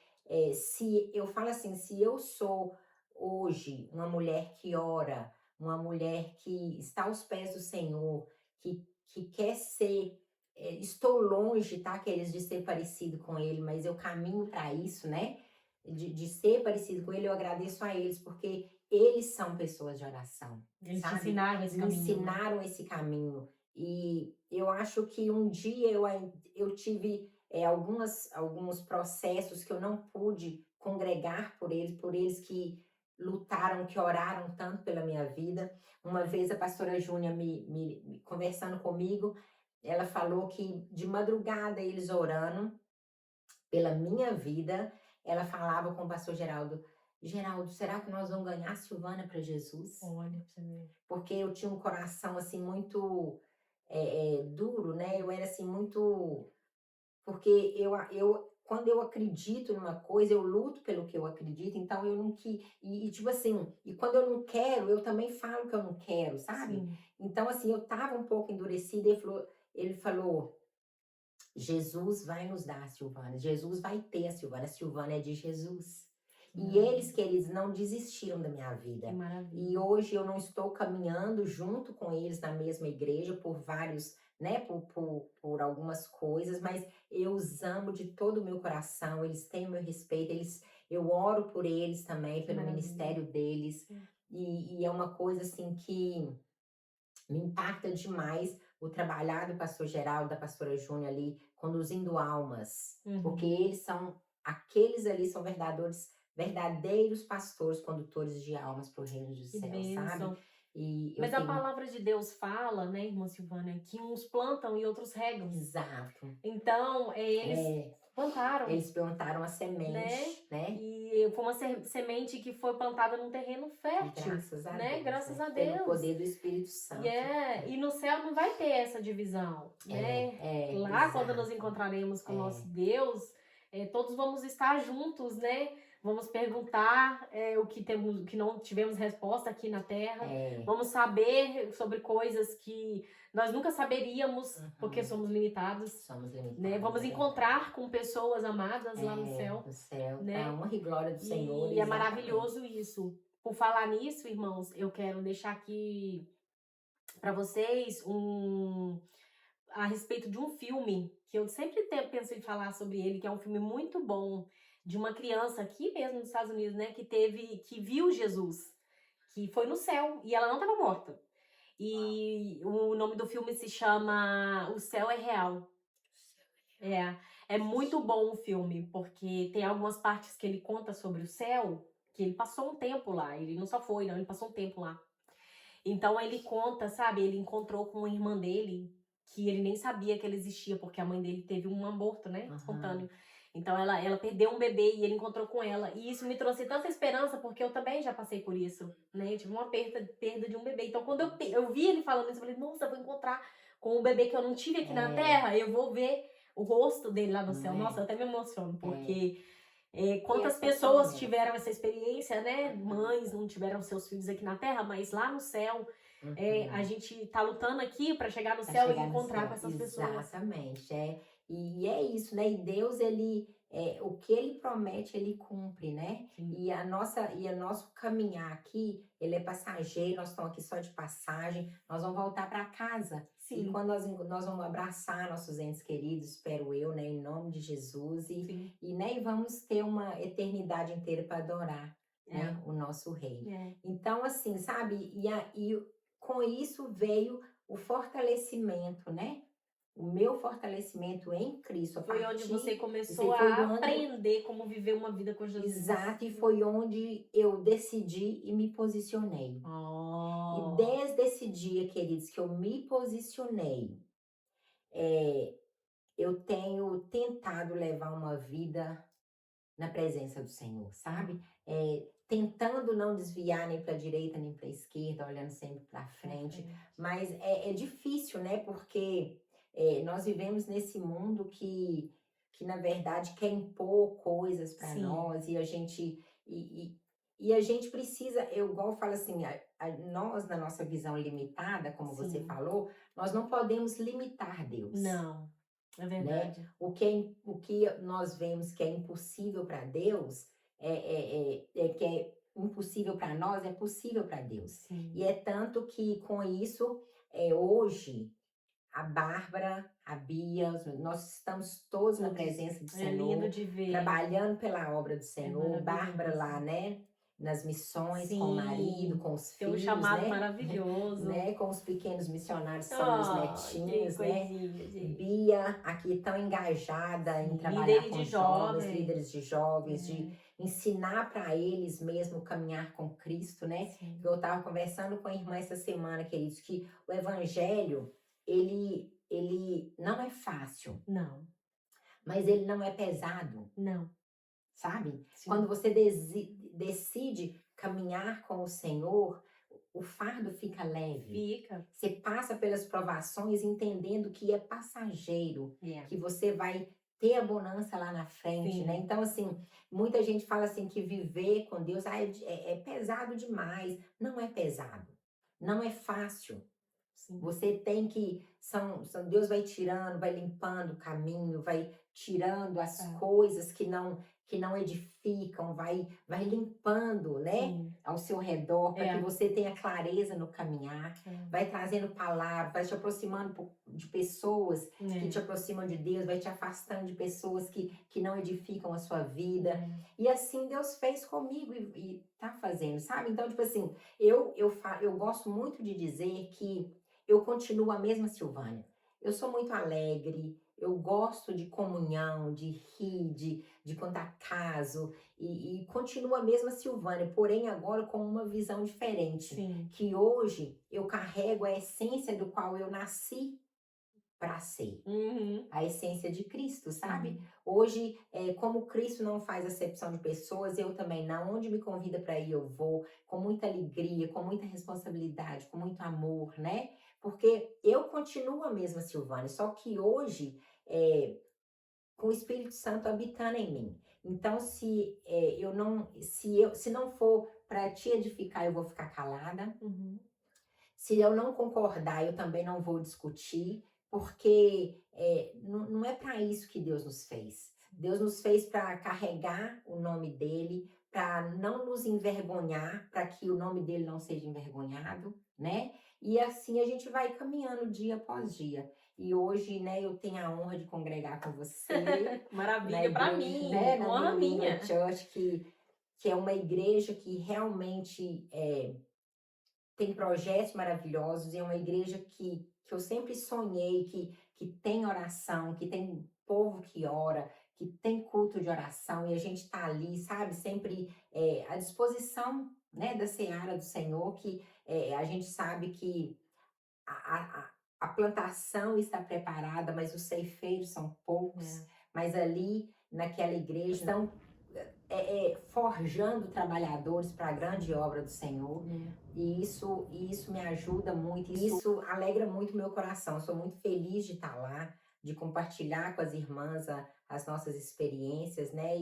se eu falo assim, se eu sou hoje uma mulher que ora, uma mulher que está aos pés do Senhor, que quer ser, estou longe, tá, queridos, de ser parecido com ele, mas eu caminho para isso, né, de ser parecido com ele, eu agradeço a eles, porque eles são pessoas de oração. Eles te ensinaram esse caminho. Me ensinaram esse caminho. E eu acho que um dia eu tive alguns processos que eu não pude congregar por eles que lutaram, que oraram tanto pela minha vida. Uma vez a pastora Júnia me conversando comigo, ela falou que de madrugada eles orando pela minha vida, ela falava com o pastor Geraldo, será que nós vamos ganhar a Silvana para Jesus? Olha pra você ver. Porque eu tinha um coração assim muito duro, né? Eu era assim muito... Porque quando eu acredito numa coisa, eu luto pelo que eu acredito, então eu não quis... E tipo assim, e quando eu não quero, eu também falo que eu não quero, sabe? Sim. Então assim, eu tava um pouco endurecida, ele falou, Jesus vai nos dar a Silvana, Jesus vai ter a Silvana é de Jesus. E eles, queridos, não desistiram da minha vida. Que maravilha. E hoje eu não estou caminhando junto com eles na mesma igreja por vários, né, por algumas coisas, mas eu os amo de todo o meu coração, eles têm o meu respeito, eu oro por eles também, pelo ministério deles. E é uma coisa assim que me impacta demais o trabalhar do pastor Geraldo, da pastora Júnia ali, conduzindo almas. Porque aqueles ali são verdadeiros pastores, condutores de almas para o reino dos céus, sabe? Mas a palavra de Deus fala, né, irmã Silvana, que uns plantam e outros regam. Exato. Então, eles plantaram. Eles plantaram a semente, né? E foi uma semente que foi plantada num terreno fértil. Graças a né? Deus. Graças a Deus. Pelo poder do Espírito Santo. E no céu não vai ter essa divisão, né? Lá, exato. Quando nos encontraremos com o nosso Deus, todos vamos estar juntos, né? Vamos perguntar o que não tivemos resposta aqui na Terra. Vamos saber sobre coisas que nós nunca saberíamos, porque somos limitados. Somos limitados. Né? Vamos encontrar com pessoas amadas lá no céu. No céu, né? A honra e glória do Senhor. E é maravilhoso isso. Por falar nisso, irmãos, eu quero deixar aqui para vocês a respeito de um filme que eu sempre penso em falar sobre ele, que é um filme muito bom, de uma criança aqui mesmo nos Estados Unidos, né, que viu Jesus. que foi no céu e ela não estava morta. E o nome do filme se chama O Céu é Real. É muito bom o filme, porque tem algumas partes que ele conta sobre o céu, que ele passou um tempo lá. Ele não só foi, não, ele passou um tempo lá. Então ele conta, sabe, ele encontrou com uma irmã dele, que ele nem sabia que ela existia, porque a mãe dele teve um aborto, né, espontâneo. Então ela perdeu um bebê e ele encontrou com ela. E isso me trouxe tanta esperança, porque eu também já passei por isso, né? Eu tive uma perda de um bebê. Então quando eu vi ele falando isso, eu falei, nossa, eu vou encontrar com um bebê que eu não tive aqui na Terra, eu vou ver o rosto dele lá no céu. Nossa, eu até me emociono, porque quantas pessoas tiveram essa experiência, né? Mães não tiveram seus filhos aqui na Terra, mas lá no céu, a gente tá lutando aqui para chegar no céu e encontrar com essas pessoas. Exatamente, E é isso, né? E Deus, ele, o que ele promete, ele cumpre, né? Sim. E o nosso caminhar aqui, ele é passageiro, nós estamos aqui só de passagem, nós vamos voltar para casa. Sim. E quando nós vamos abraçar nossos entes queridos, espero eu, né? Em nome de Jesus, né? E vamos ter uma eternidade inteira para adorar, né? O nosso Rei. Então, assim, sabe? E com isso veio o fortalecimento, né? O meu fortalecimento em Cristo. Foi onde você começou a aprender como viver uma vida com Jesus. Exato, e foi onde eu decidi e me posicionei. E desde esse dia, queridos, que eu me posicionei, eu tenho tentado levar uma vida na presença do Senhor, sabe? Tentando não desviar nem para a direita nem para a esquerda, olhando sempre para frente. Mas é difícil, né? Porque nós vivemos nesse mundo que na verdade quer impor coisas para nós e a gente e a gente precisa, eu igual falo assim, nós na nossa visão limitada, como você falou, nós não podemos limitar Deus. Não. É verdade. Né? O que nós vemos que é impossível para Deus, que é impossível para nós, é possível para Deus. Sim. E é tanto que com isso, hoje, a Bárbara, a Bia, nós estamos todos na presença do Senhor. Lindo de ver. Trabalhando pela obra do Senhor. Bárbara lá, né? Nas missões, com o marido, com os filhos, tem um chamado maravilhoso. Né? Com os pequenos missionários, são os netinhos, né? Gente. Bia, aqui tão engajada em trabalhar com jovens, líderes de jovens, de ensinar para eles mesmo caminhar com Cristo, né? Eu estava conversando com a irmã essa semana, queridos, que o evangelho, ele não é fácil. Não. Mas ele não é pesado. Não. Sabe? Quando você decide caminhar com o Senhor, o fardo fica leve. Você passa pelas provações entendendo que é passageiro, que você vai ter a bonança lá na frente, né? Então, assim, muita gente fala assim que viver com Deus é pesado demais. Não é pesado. Não é fácil. Você tem que... Deus vai tirando, vai limpando o caminho, vai tirando as coisas que não edificam, vai limpando, né? Ao seu redor, para que você tenha clareza no caminhar, vai trazendo palavras, vai te aproximando de pessoas que te aproximam de Deus, vai te afastando de pessoas que não edificam a sua vida. E assim Deus fez comigo e tá fazendo, sabe? Então, tipo assim, eu gosto muito de dizer que eu continuo a mesma Silvânia. Eu sou muito alegre, eu gosto de comunhão, de rir, de contar caso, e continuo a mesma Silvânia, porém agora com uma visão diferente. Que hoje eu carrego a essência do qual eu nasci para ser. A essência de Cristo, sabe? Hoje, como Cristo não faz acepção de pessoas, eu também não. Onde me convida para ir, eu vou, com muita alegria, com muita responsabilidade, com muito amor, né? Porque eu continuo a mesma Silvânia, só que hoje, com o Espírito Santo habitando em mim. Então, se não for para te edificar, eu vou ficar calada. Se eu não concordar, eu também não vou discutir, porque não é para isso que Deus nos fez. Deus nos fez para carregar o nome dele, para não nos envergonhar, para que o nome dele não seja envergonhado, né? E assim a gente vai caminhando dia após dia. E hoje, né, eu tenho a honra de congregar com você. Maravilha para mim, né, honra minha. Church, que é uma igreja que realmente tem projetos maravilhosos, é uma igreja que eu sempre sonhei, que tem oração, que tem povo que ora, que tem culto de oração, e a gente está ali, sabe, sempre à disposição, né, da seara do Senhor, que a gente sabe que a plantação está preparada, mas os ceifeiros são poucos, mas ali naquela igreja estão forjando trabalhadores para a grande obra do Senhor, e isso me ajuda muito, isso alegra muito meu coração. Eu sou muito feliz de estar lá, de compartilhar com as irmãs as nossas experiências, né?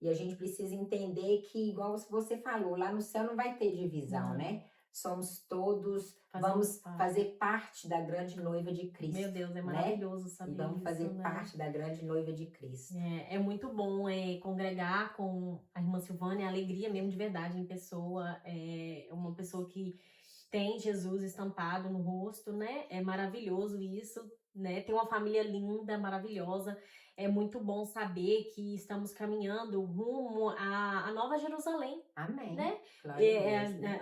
E a gente precisa entender que, igual você falou, lá no céu não vai ter divisão, né? Somos todos, vamos fazer parte da grande noiva de Cristo. Meu Deus, é maravilhoso saber isso, e vamos fazer parte da grande noiva de Cristo. É muito bom congregar com a irmã Silvânia, alegria mesmo de verdade em pessoa, é uma pessoa que tem Jesus estampado no rosto, né? É maravilhoso isso, né? Tem uma família linda, maravilhosa. É muito bom saber que estamos caminhando rumo à Nova Jerusalém. Amém. Né?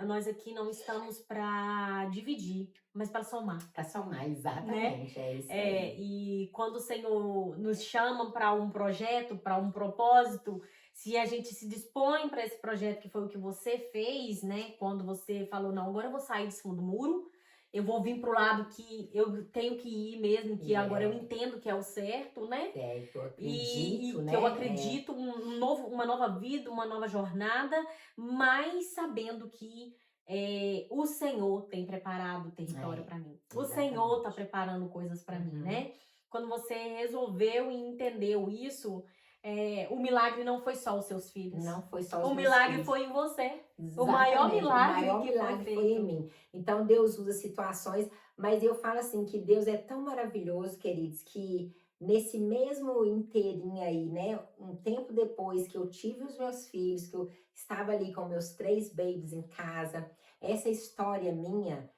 Nós aqui não estamos para dividir, mas para somar. Para somar, exatamente. Né? É isso aí. E quando o Senhor nos chama para um projeto, para um propósito, se a gente se dispõe para esse projeto, que foi o que você fez, né? Quando você falou, não, agora eu vou sair de cima do muro, eu vou vir pro lado que eu tenho que ir mesmo, que agora eu entendo que é o certo, né? Que eu acredito, né? Que eu acredito, uma nova vida, uma nova jornada, mas sabendo que o Senhor tem preparado o território para mim. O Senhor está preparando coisas para mim, né? Quando você resolveu e entendeu isso, o milagre não foi só os seus filhos. Não foi só os meus filhos. O milagre foi em você. Exatamente. O maior milagre foi em mim. Então Deus usa situações, mas eu falo assim que Deus é tão maravilhoso, queridos, que nesse mesmo inteirinho aí, né, um tempo depois que eu tive os meus filhos, que eu estava ali com meus 3 babies em casa, essa história minha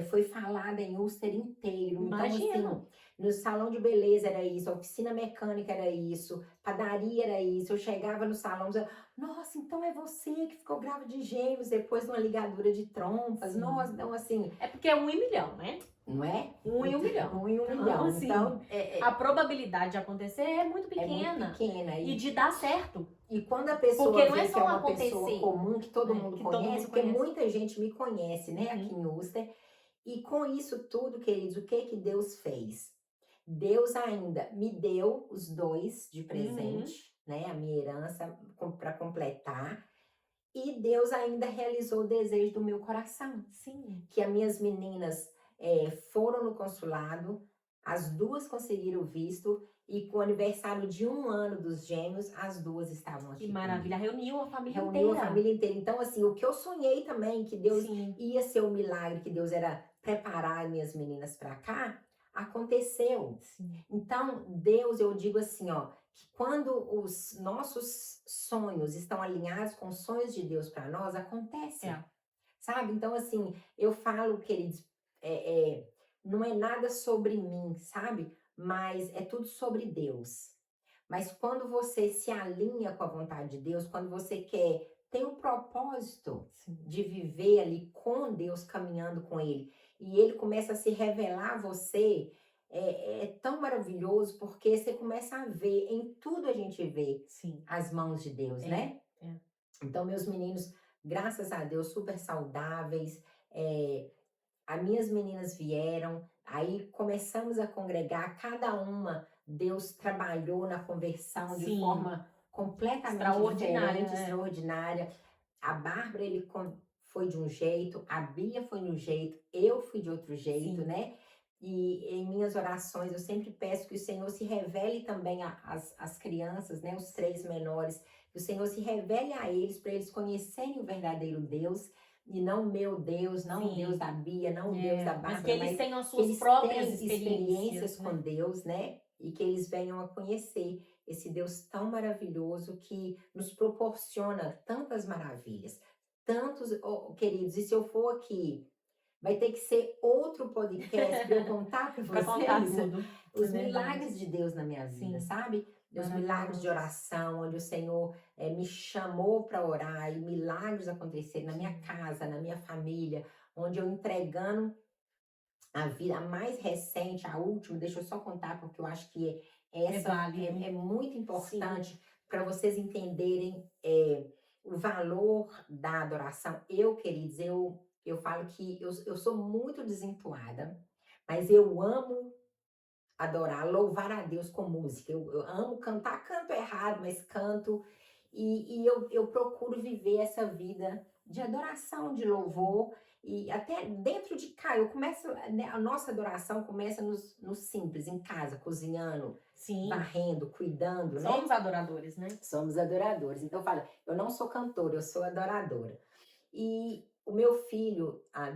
foi falada em Ulster inteiro. Imagina. Então, assim, no salão de beleza era isso, a oficina mecânica era isso, padaria era isso. Eu chegava no salão e dizia, nossa, então é você que ficou grávida de gêmeos depois de uma ligadura de trompas. Sim. Nossa, então assim... É porque é 1 em 1 milhão, né? Não é? 1 em 1 milhão. 1 em 1 milhão. Assim, então, a probabilidade de acontecer é muito pequena. É muito pequena. E de dar certo. E quando a pessoa porque não vê é só que é uma acontecer, pessoa comum, que todo mundo conhece, porque conhece. muita gente me conhece, né, aqui em Ulster. E com isso tudo, queridos, o que Deus fez? Deus ainda me deu os 2 de presente, né, a minha herança para completar. E Deus ainda realizou o desejo do meu coração. Sim. Que as minhas meninas foram no consulado, as 2 conseguiram visto, e com o aniversário de 1 ano dos gêmeos, as 2 estavam aqui. Que maravilha, reuniu a família inteira. Reuniu a família inteira. Então, assim, o que eu sonhei também, que Deus ia ser um milagre, que Deus era preparar minhas meninas para cá, aconteceu. Sim. Então, Deus, eu digo assim, ó, que quando os nossos sonhos estão alinhados com os sonhos de Deus para nós, acontece. Sabe? Então, assim, eu falo, queridos, não é nada sobre mim, sabe? Mas é tudo sobre Deus. Mas quando você se alinha com a vontade de Deus, quando você tem o propósito de viver ali com Deus, caminhando com Ele, e Ele começa a se revelar a você, é tão maravilhoso, porque você começa a ver, em tudo a gente vê as mãos de Deus, né? Então, meus meninos, graças a Deus, super saudáveis, as minhas meninas vieram, aí começamos a congregar, cada uma, Deus trabalhou na conversão de forma completamente diferente, extraordinária. A Bárbara, ele foi de um jeito, a Bia foi de um jeito, eu fui de outro jeito, né? E em minhas orações, eu sempre peço que o Senhor se revele também às crianças, né? Os 3 menores, que o Senhor se revele a eles, para eles conhecerem o verdadeiro Deus, e não o meu Deus, não o Deus da Bia, não o Deus da Bárbara, mas que eles tenham as que suas eles próprias tenham experiências com Deus, né? E que eles venham a conhecer esse Deus tão maravilhoso que nos proporciona tantas maravilhas. Tantos, queridos, e se eu for aqui, vai ter que ser outro podcast para eu contar para vocês contar tudo. Os milagres de Deus na minha vida, sabe? Os milagres de oração, onde o Senhor me chamou para orar e milagres aconteceram na minha casa, na minha família, onde eu entregando a vida mais recente, a última, deixa eu só contar, porque eu acho que essa é muito importante para vocês entenderem o valor da adoração. Eu, queridos, eu falo que eu sou muito desentuada, mas eu amo adorar, louvar a Deus com música. Eu amo cantar, canto errado, mas canto. E eu procuro viver essa vida de adoração, de louvor. E até dentro de casa, eu começo, né, a nossa adoração começa no simples, em casa, cozinhando, varrendo, cuidando, né? Somos adoradores, né? Somos adoradores. Então eu falo, eu não sou cantora, eu sou adoradora. E o meu filho, há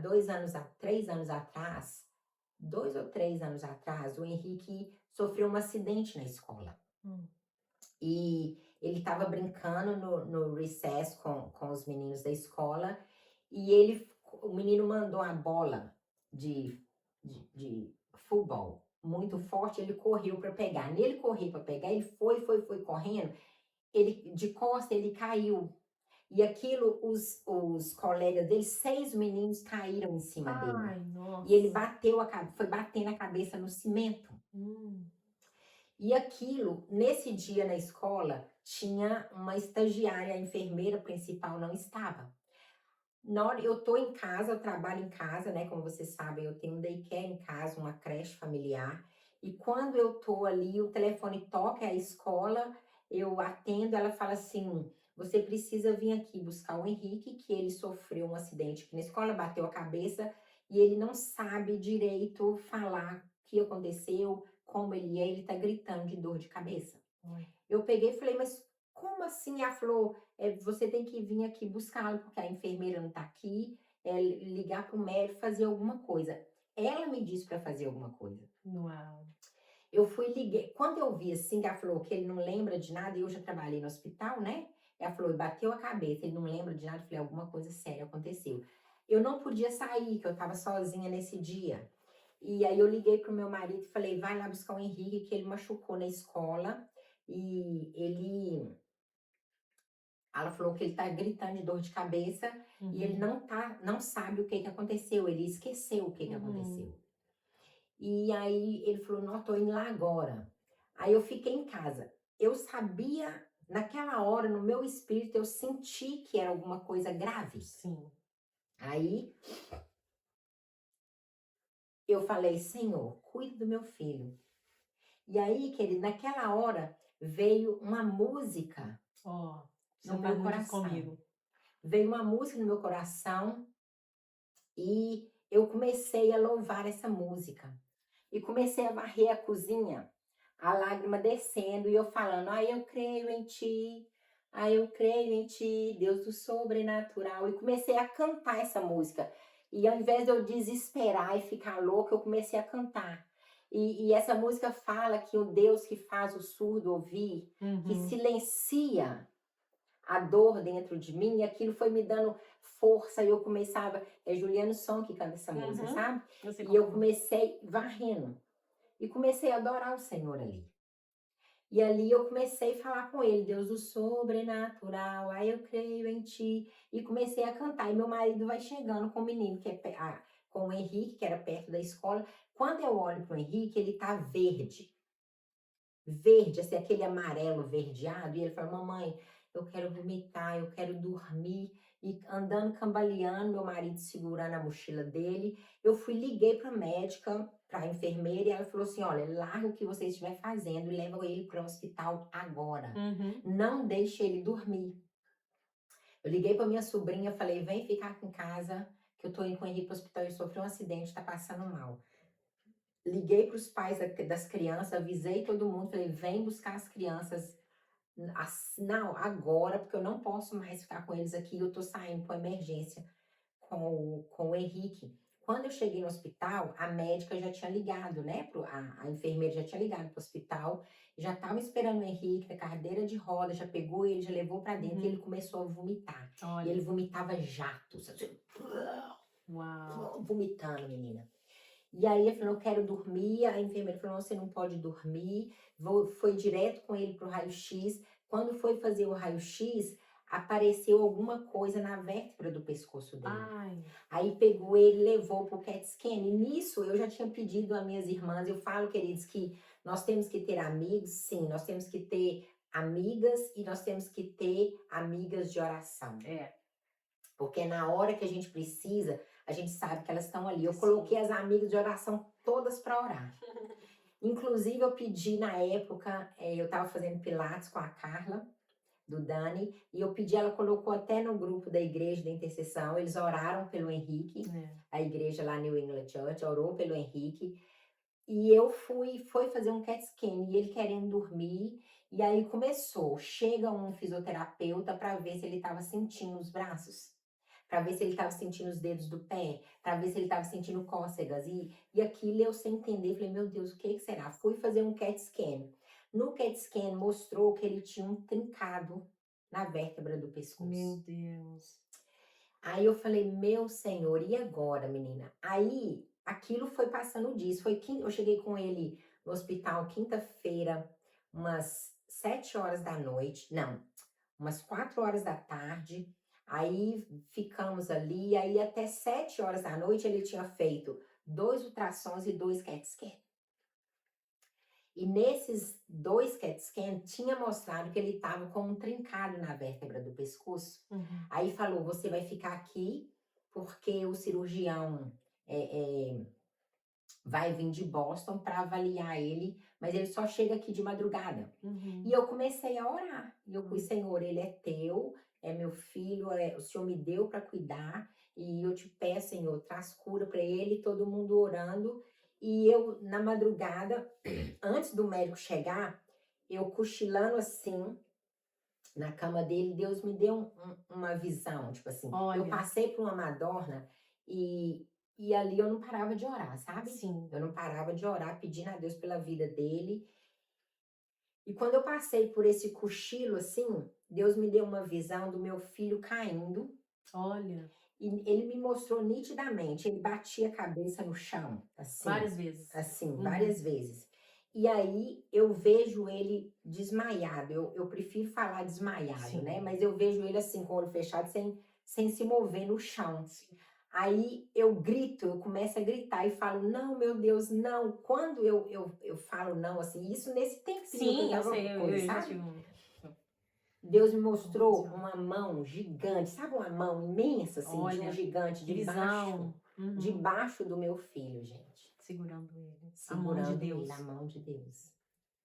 3 anos atrás, 2 ou 3 anos atrás, o Henrique sofreu um acidente na escola. E ele estava brincando no recess com os meninos da escola e o menino mandou a bola de futebol muito forte, ele correu para pegar. Nele correr para pegar, ele foi correndo, de costa ele caiu. E aquilo, os colegas dele, 6 meninos caíram em cima dele. Ai, nossa. E ele foi batendo a cabeça no cimento. E aquilo, nesse dia na escola, tinha uma estagiária, a enfermeira principal não estava. Na hora, eu tô em casa, eu trabalho em casa, né? Como vocês sabem, eu tenho um daycare em casa, uma creche familiar. E quando eu tô ali, o telefone toca, é a escola, eu atendo, ela fala assim, você precisa vir aqui buscar o Henrique, que ele sofreu um acidente aqui na escola, bateu a cabeça e ele não sabe direito falar o que aconteceu, como ele tá gritando de dor de cabeça. Eu peguei e falei, mas como assim? Ela falou, você tem que vir aqui buscá-lo, porque a enfermeira não tá aqui, ligar pro médico, fazer alguma coisa. Ela me disse para fazer alguma coisa. Uau. Eu liguei, quando eu vi assim, ela falou que ele não lembra de nada, eu já trabalhei no hospital, né? Ela falou, bateu a cabeça, ele não lembra de nada, eu falei, alguma coisa séria aconteceu. Eu não podia sair, que eu tava sozinha nesse dia. E aí eu liguei pro meu marido e falei, vai lá buscar o Henrique, que ele machucou na escola. E ela falou que ele tá gritando de dor de cabeça e ele não sabe o que aconteceu, ele esqueceu o que aconteceu. E aí ele falou, não, tô indo lá agora. Aí eu fiquei em casa. Eu sabia, naquela hora, no meu espírito, eu senti que era alguma coisa grave. Sim. Aí eu falei, Senhor, cuida do meu filho. E aí, querido, naquela hora veio uma música no meu coração. Veio uma música no meu coração e eu comecei a louvar essa música. E comecei a varrer a cozinha, a lágrima descendo e eu falando, eu creio em ti, eu creio em ti, Deus do sobrenatural. E comecei a cantar essa música. E ao invés de eu desesperar e ficar louca, eu comecei a cantar. E essa música fala que o Deus que faz o surdo ouvir, que silencia a dor dentro de mim, e aquilo foi me dando força, e eu começava, Juliano Som que canta essa música, sabe? E eu comecei varrendo, e comecei a adorar o Senhor ali. E ali eu comecei a falar com ele, Deus do sobrenatural, eu creio em ti, e comecei a cantar, e meu marido vai chegando com o menino, com o Henrique, que era perto da escola. Quando eu olho pro Henrique, ele tá verde, assim, aquele amarelo verdeado, e ele fala, mamãe, eu quero vomitar, eu quero dormir, e andando cambaleando, meu marido segurando a mochila dele, liguei para a médica, para a enfermeira, e ela falou assim, olha, larga o que você estiver fazendo e leva ele para o hospital agora, não deixe ele dormir. Eu liguei para minha sobrinha, falei, vem ficar aqui em casa, que eu tô indo com o Henrique para o hospital, ele sofreu um acidente, tá passando mal. Liguei para os pais das crianças, avisei todo mundo, falei, vem buscar as crianças não, agora, porque eu não posso mais ficar com eles aqui, eu tô saindo com emergência com o Henrique. Quando eu cheguei no hospital, a médica já tinha ligado, né, a enfermeira já tinha ligado pro hospital, já tava esperando o Henrique na cadeira de roda, já pegou ele, já levou para dentro e ele começou a vomitar. Olha. E ele vomitava jatos, assim, vomitando, menina. E aí ele falou, eu quero dormir, a enfermeira falou, você não pode dormir, foi direto com ele pro raio-x. Quando foi fazer o raio-x, apareceu alguma coisa na vértebra do pescoço dele. Ai. Aí pegou ele, levou pro CAT scan. E nisso eu já tinha pedido às minhas irmãs, eu falo, queridos, que nós temos que ter amigos, sim, nós temos que ter amigas e nós temos que ter amigas de oração. Porque na hora que a gente precisa, a gente sabe que elas estão ali. Eu coloquei as amigas de oração todas para orar. Inclusive, eu pedi na época, eu estava fazendo pilates com a Carla, do Dani, e eu pedi, ela colocou até no grupo da igreja da intercessão, eles oraram pelo Henrique, a igreja lá New England Church, orou pelo Henrique, e eu foi fazer um CAT scan, e ele querendo dormir, e aí chega um fisioterapeuta para ver se ele estava sentindo os braços, para ver se ele estava sentindo os dedos do pé, para ver se ele estava sentindo cócegas, e aquilo eu sem entender, falei, meu Deus, o que será? Fui fazer um CAT scan. No CAT scan mostrou que ele tinha um trincado na vértebra do pescoço. Meu Deus. Aí eu falei, meu Senhor, e agora, menina? Aí aquilo foi passando disso. Eu cheguei com ele no hospital quinta-feira, umas 7 horas da noite, não, umas 4 horas da tarde. Aí ficamos ali, aí até 7 horas da noite ele tinha feito 2 ultrassons e 2 CAT scan. E nesses 2 CAT scan tinha mostrado que ele estava com um trincado na vértebra do pescoço. Aí falou, você vai ficar aqui porque o cirurgião vai vir de Boston para avaliar ele, mas ele só chega aqui de madrugada. E eu comecei a orar. E eu fui, Senhor, ele é teu, é meu filho, o Senhor me deu para cuidar. E eu te peço, Senhor, traz cura para ele, todo mundo orando. E eu, na madrugada, antes do médico chegar, eu cochilando assim, na cama dele, Deus me deu uma visão, tipo assim. Olha. Eu passei por uma Madonna e ali eu não parava de orar, sabe? Sim. Eu não parava de orar, pedindo a Deus pela vida dele. E quando eu passei por esse cochilo assim, Deus me deu uma visão do meu filho caindo. Olha. E ele me mostrou nitidamente, ele batia a cabeça no chão, assim. Várias vezes. Assim, várias vezes. E aí eu vejo ele desmaiado, eu prefiro falar desmaiado, Sim. né? Mas eu vejo ele assim, com o olho fechado, sem se mover no chão. Sim. Aí eu grito, eu começo a gritar e falo, não, meu Deus, não. Quando eu falo não, assim, isso nesse tempinho Sim, que eu tava sei, coisa, sabe? Deus me mostrou uma mão gigante, sabe uma mão imensa, assim, Olha, de um gigante debaixo do meu filho, gente. Segurando ele. Segurando a mão de Deus. Ele, a mão de Deus.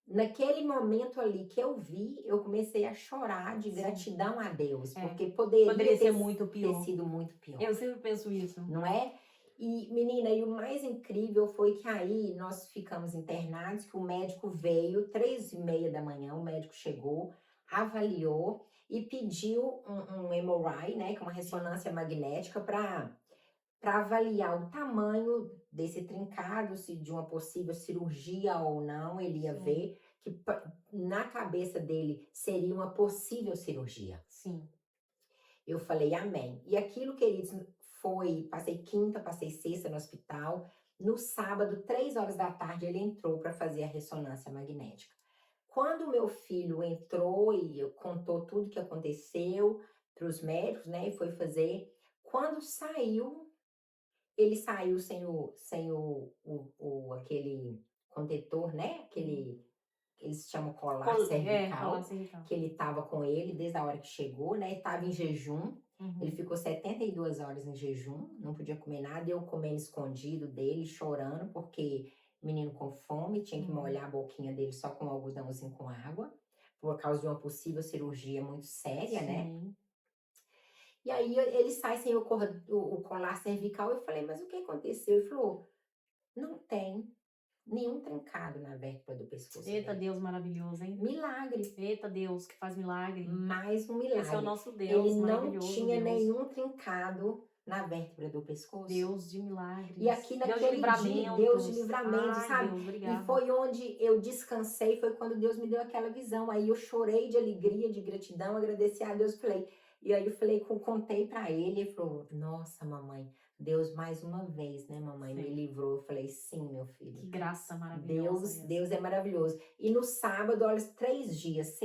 Naquele momento ali que eu vi, eu comecei a chorar de gratidão a Deus, porque poderia ser muito pior. ter sido muito pior. Eu sempre penso isso. Não é? E, menina, e o mais incrível foi que aí nós ficamos internados, que o médico veio, 3h30 da manhã, o médico chegou, avaliou e pediu um MRI, né, que é uma ressonância magnética, para avaliar o tamanho desse trincado, se de uma possível cirurgia ou não, ele ia ver que na cabeça dele seria uma possível cirurgia. Sim. Eu falei, amém. E aquilo, queridos, passei quinta, passei sexta no hospital. No sábado, 3 horas da tarde, ele entrou para fazer a ressonância magnética. Quando meu filho entrou e contou tudo o que aconteceu para os médicos, né, e foi fazer, quando saiu, ele saiu sem aquele contetor, né, aquele, eles chamam colar cervical, que ele estava com ele desde a hora que chegou, né, estava em jejum. Ele ficou 72 horas em jejum, não podia comer nada, eu comendo escondido dele, chorando, porque menino com fome, tinha que molhar a boquinha dele só com um algodãozinho com água, por causa de uma possível cirurgia muito séria, né? E aí ele sai sem o colar cervical, eu falei, mas o que aconteceu? Ele falou, não tem nenhum trincado na vértebra do pescoço. Eita, dele. Deus maravilhoso, hein? Milagre. Eita, Deus que faz milagre. Mais um milagre. Esse é o nosso Deus, ele não tinha nenhum trincado na vértebra do pescoço. Deus de milagres. E aqui naquele dia, Deus de livramento, sabe? Deus, obrigada. E foi onde eu descansei, foi quando Deus me deu aquela visão. Aí eu chorei de alegria, de gratidão, agradeci a Deus, e aí eu falei, contei pra ele, ele falou, nossa, mamãe, Deus mais uma vez, né, mamãe, me livrou. Eu falei, sim, meu filho. Que graça maravilhosa. Deus é maravilhoso. E no sábado, olha, 3 dias,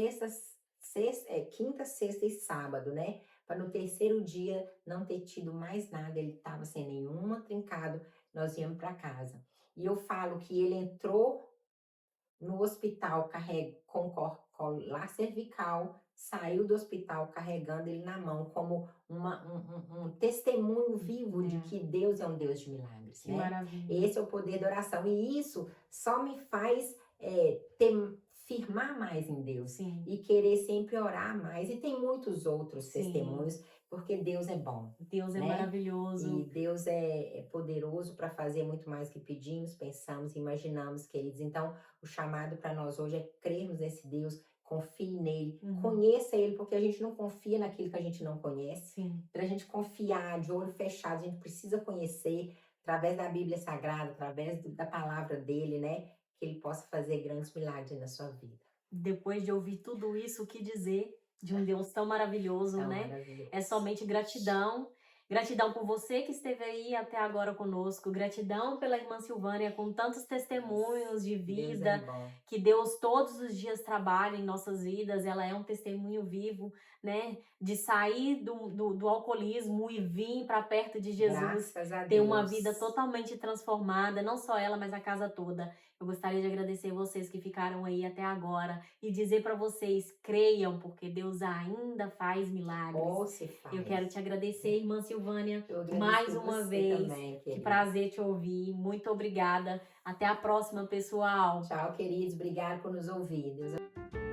quinta, sexta e sábado, né? Para no terceiro dia não ter tido mais nada, ele estava sem nenhuma trincado, nós íamos para casa. E eu falo que ele entrou no hospital com colar cervical, saiu do hospital carregando ele na mão, como um testemunho vivo de que Deus é um Deus de milagres. Que né? maravilha. Esse é o poder da oração. E isso só me faz firmar mais em Deus. Sim. E querer sempre orar mais. E tem muitos outros Sim. testemunhos, porque Deus é bom. Deus é né? maravilhoso. E Deus é poderoso para fazer muito mais que pedimos, pensamos, imaginamos, queridos. Então, o chamado para nós hoje é crermos nesse Deus, confie nele, conheça ele, porque a gente não confia naquilo que a gente não conhece. Para a gente confiar de olho fechado, a gente precisa conhecer através da Bíblia Sagrada, através da palavra dele, né? Que ele possa fazer grandes milagres na sua vida. Depois de ouvir tudo isso, o que dizer de um Deus tão maravilhoso, Tão né? maravilhoso. É somente gratidão. Gratidão por você que esteve aí até agora conosco. Gratidão pela irmã Silvânia com tantos testemunhos de vida. Deus é bom. Que Deus todos os dias trabalha em nossas vidas. Ela é um testemunho vivo, né? De sair do alcoolismo e vir para perto de Jesus. Graças a ter Deus. uma vida totalmente transformada. Não só ela, mas a casa toda. Eu gostaria de agradecer vocês que ficaram aí até agora e dizer para vocês, creiam, porque Deus ainda faz milagres. Oh, se faz. Eu quero te agradecer, irmã Silvânia, Eu agradeço mais uma você vez. também, Que querida. prazer te ouvir. Muito obrigada. Até a próxima, pessoal. Tchau, queridos. Obrigada por nos ouvir. Deus